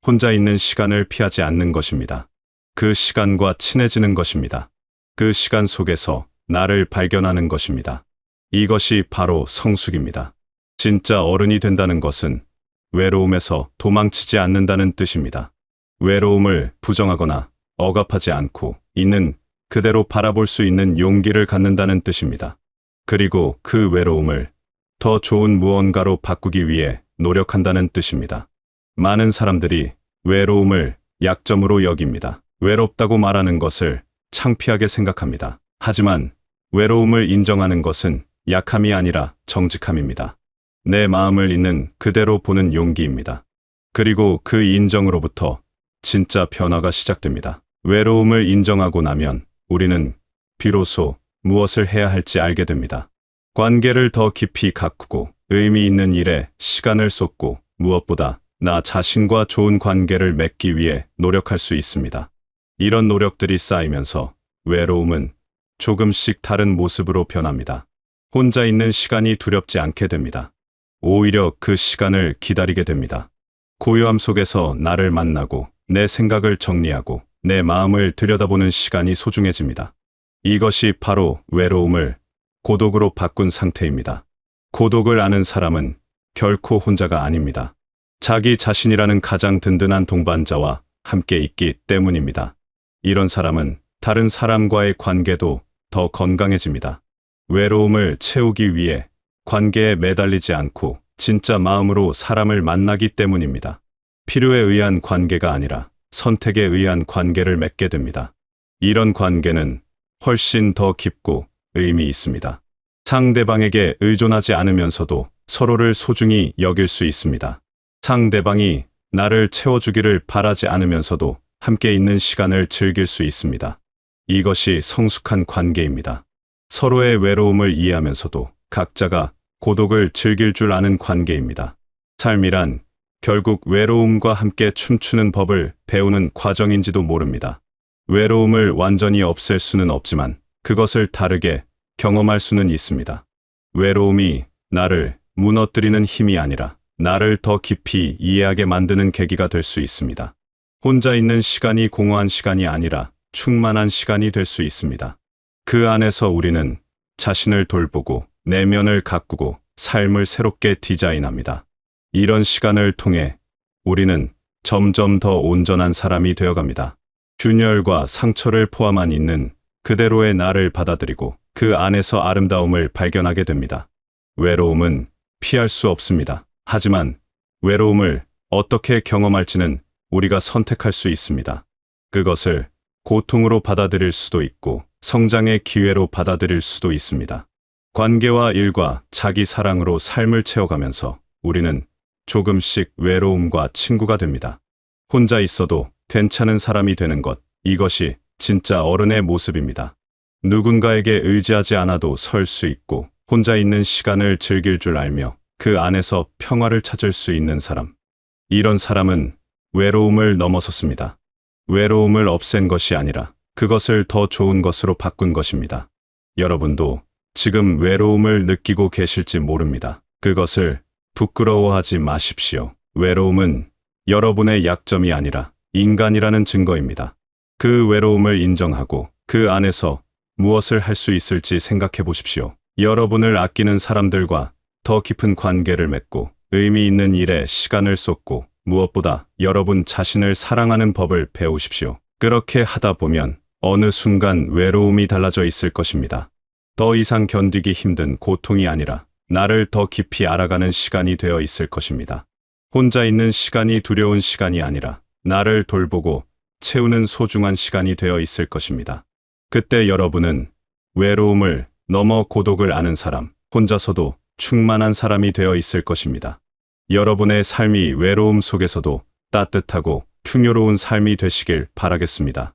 혼자 있는 시간을 피하지 않는 것입니다. 그 시간과 친해지는 것입니다. 그 시간 속에서 나를 발견하는 것입니다. 이것이 바로 성숙입니다. 진짜 어른이 된다는 것은 외로움에서 도망치지 않는다는 뜻입니다. 외로움을 부정하거나 억압하지 않고 있는 그대로 바라볼 수 있는 용기를 갖는다는 뜻입니다. 그리고 그 외로움을 더 좋은 무언가로 바꾸기 위해 노력한다는 뜻입니다. 많은 사람들이 외로움을 약점으로 여깁니다. 외롭다고 말하는 것을 창피하게 생각합니다. 하지만 외로움을 인정하는 것은 약함이 아니라 정직함입니다. 내 마음을 있는 그대로 보는 용기입니다. 그리고 그 인정으로부터 진짜 변화가 시작됩니다. 외로움을 인정하고 나면 우리는 비로소 무엇을 해야 할지 알게 됩니다. 관계를 더 깊이 가꾸고 의미 있는 일에 시간을 쏟고 무엇보다 나 자신과 좋은 관계를 맺기 위해 노력할 수 있습니다. 이런 노력들이 쌓이면서 외로움은 조금씩 다른 모습으로 변합니다. 혼자 있는 시간이 두렵지 않게 됩니다. 오히려 그 시간을 기다리게 됩니다. 고요함 속에서 나를 만나고 내 생각을 정리하고 내 마음을 들여다보는 시간이 소중해집니다. 이것이 바로 외로움을 고독으로 바꾼 상태입니다. 고독을 아는 사람은 결코 혼자가 아닙니다. 자기 자신이라는 가장 든든한 동반자와 함께 있기 때문입니다. 이런 사람은 다른 사람과의 관계도 더 건강해집니다. 외로움을 채우기 위해 관계에 매달리지 않고 진짜 마음으로 사람을 만나기 때문입니다. 필요에 의한 관계가 아니라 선택에 의한 관계를 맺게 됩니다. 이런 관계는 훨씬 더 깊고 의미 있습니다. 상대방에게 의존하지 않으면서도 서로를 소중히 여길 수 있습니다. 상대방이 나를 채워주기를 바라지 않으면서도 함께 있는 시간을 즐길 수 있습니다. 이것이 성숙한 관계입니다. 서로의 외로움을 이해하면서도 각자가 고독을 즐길 줄 아는 관계입니다. 삶이란 결국 외로움과 함께 춤추는 법을 배우는 과정인지도 모릅니다. 외로움을 완전히 없앨 수는 없지만 그것을 다르게 경험할 수는 있습니다. 외로움이 나를 무너뜨리는 힘이 아니라 나를 더 깊이 이해하게 만드는 계기가 될 수 있습니다. 혼자 있는 시간이 공허한 시간이 아니라 충만한 시간이 될 수 있습니다. 그 안에서 우리는 자신을 돌보고 내면을 가꾸고 삶을 새롭게 디자인합니다. 이런 시간을 통해 우리는 점점 더 온전한 사람이 되어갑니다. 균열과 상처를 포함한 있는 그대로의 나를 받아들이고 그 안에서 아름다움을 발견하게 됩니다. 외로움은 피할 수 없습니다. 하지만 외로움을 어떻게 경험할지는 우리가 선택할 수 있습니다. 그것을 고통으로 받아들일 수도 있고 성장의 기회로 받아들일 수도 있습니다. 관계와 일과 자기 사랑으로 삶을 채워가면서 우리는 조금씩 외로움과 친구가 됩니다. 혼자 있어도 괜찮은 사람이 되는 것, 이것이 진짜 어른의 모습입니다. 누군가에게 의지하지 않아도 설 수 있고 혼자 있는 시간을 즐길 줄 알며 그 안에서 평화를 찾을 수 있는 사람. 이런 사람은 외로움을 넘어섰습니다. 외로움을 없앤 것이 아니라 그것을 더 좋은 것으로 바꾼 것입니다. 여러분도 지금 외로움을 느끼고 계실지 모릅니다. 그것을 부끄러워하지 마십시오. 외로움은 여러분의 약점이 아니라 인간이라는 증거입니다. 그 외로움을 인정하고 그 안에서 무엇을 할 수 있을지 생각해 보십시오. 여러분을 아끼는 사람들과 더 깊은 관계를 맺고 의미 있는 일에 시간을 쏟고 무엇보다 여러분 자신을 사랑하는 법을 배우십시오. 그렇게 하다 보면 어느 순간 외로움이 달라져 있을 것입니다. 더 이상 견디기 힘든 고통이 아니라 나를 더 깊이 알아가는 시간이 되어 있을 것입니다. 혼자 있는 시간이 두려운 시간이 아니라 나를 돌보고 채우는 소중한 시간이 되어 있을 것입니다. 그때 여러분은 외로움을 넘어 고독을 아는 사람, 혼자서도 충만한 사람이 되어 있을 것입니다. 여러분의 삶이 외로움 속에서도 따뜻하고 풍요로운 삶이 되시길 바라겠습니다.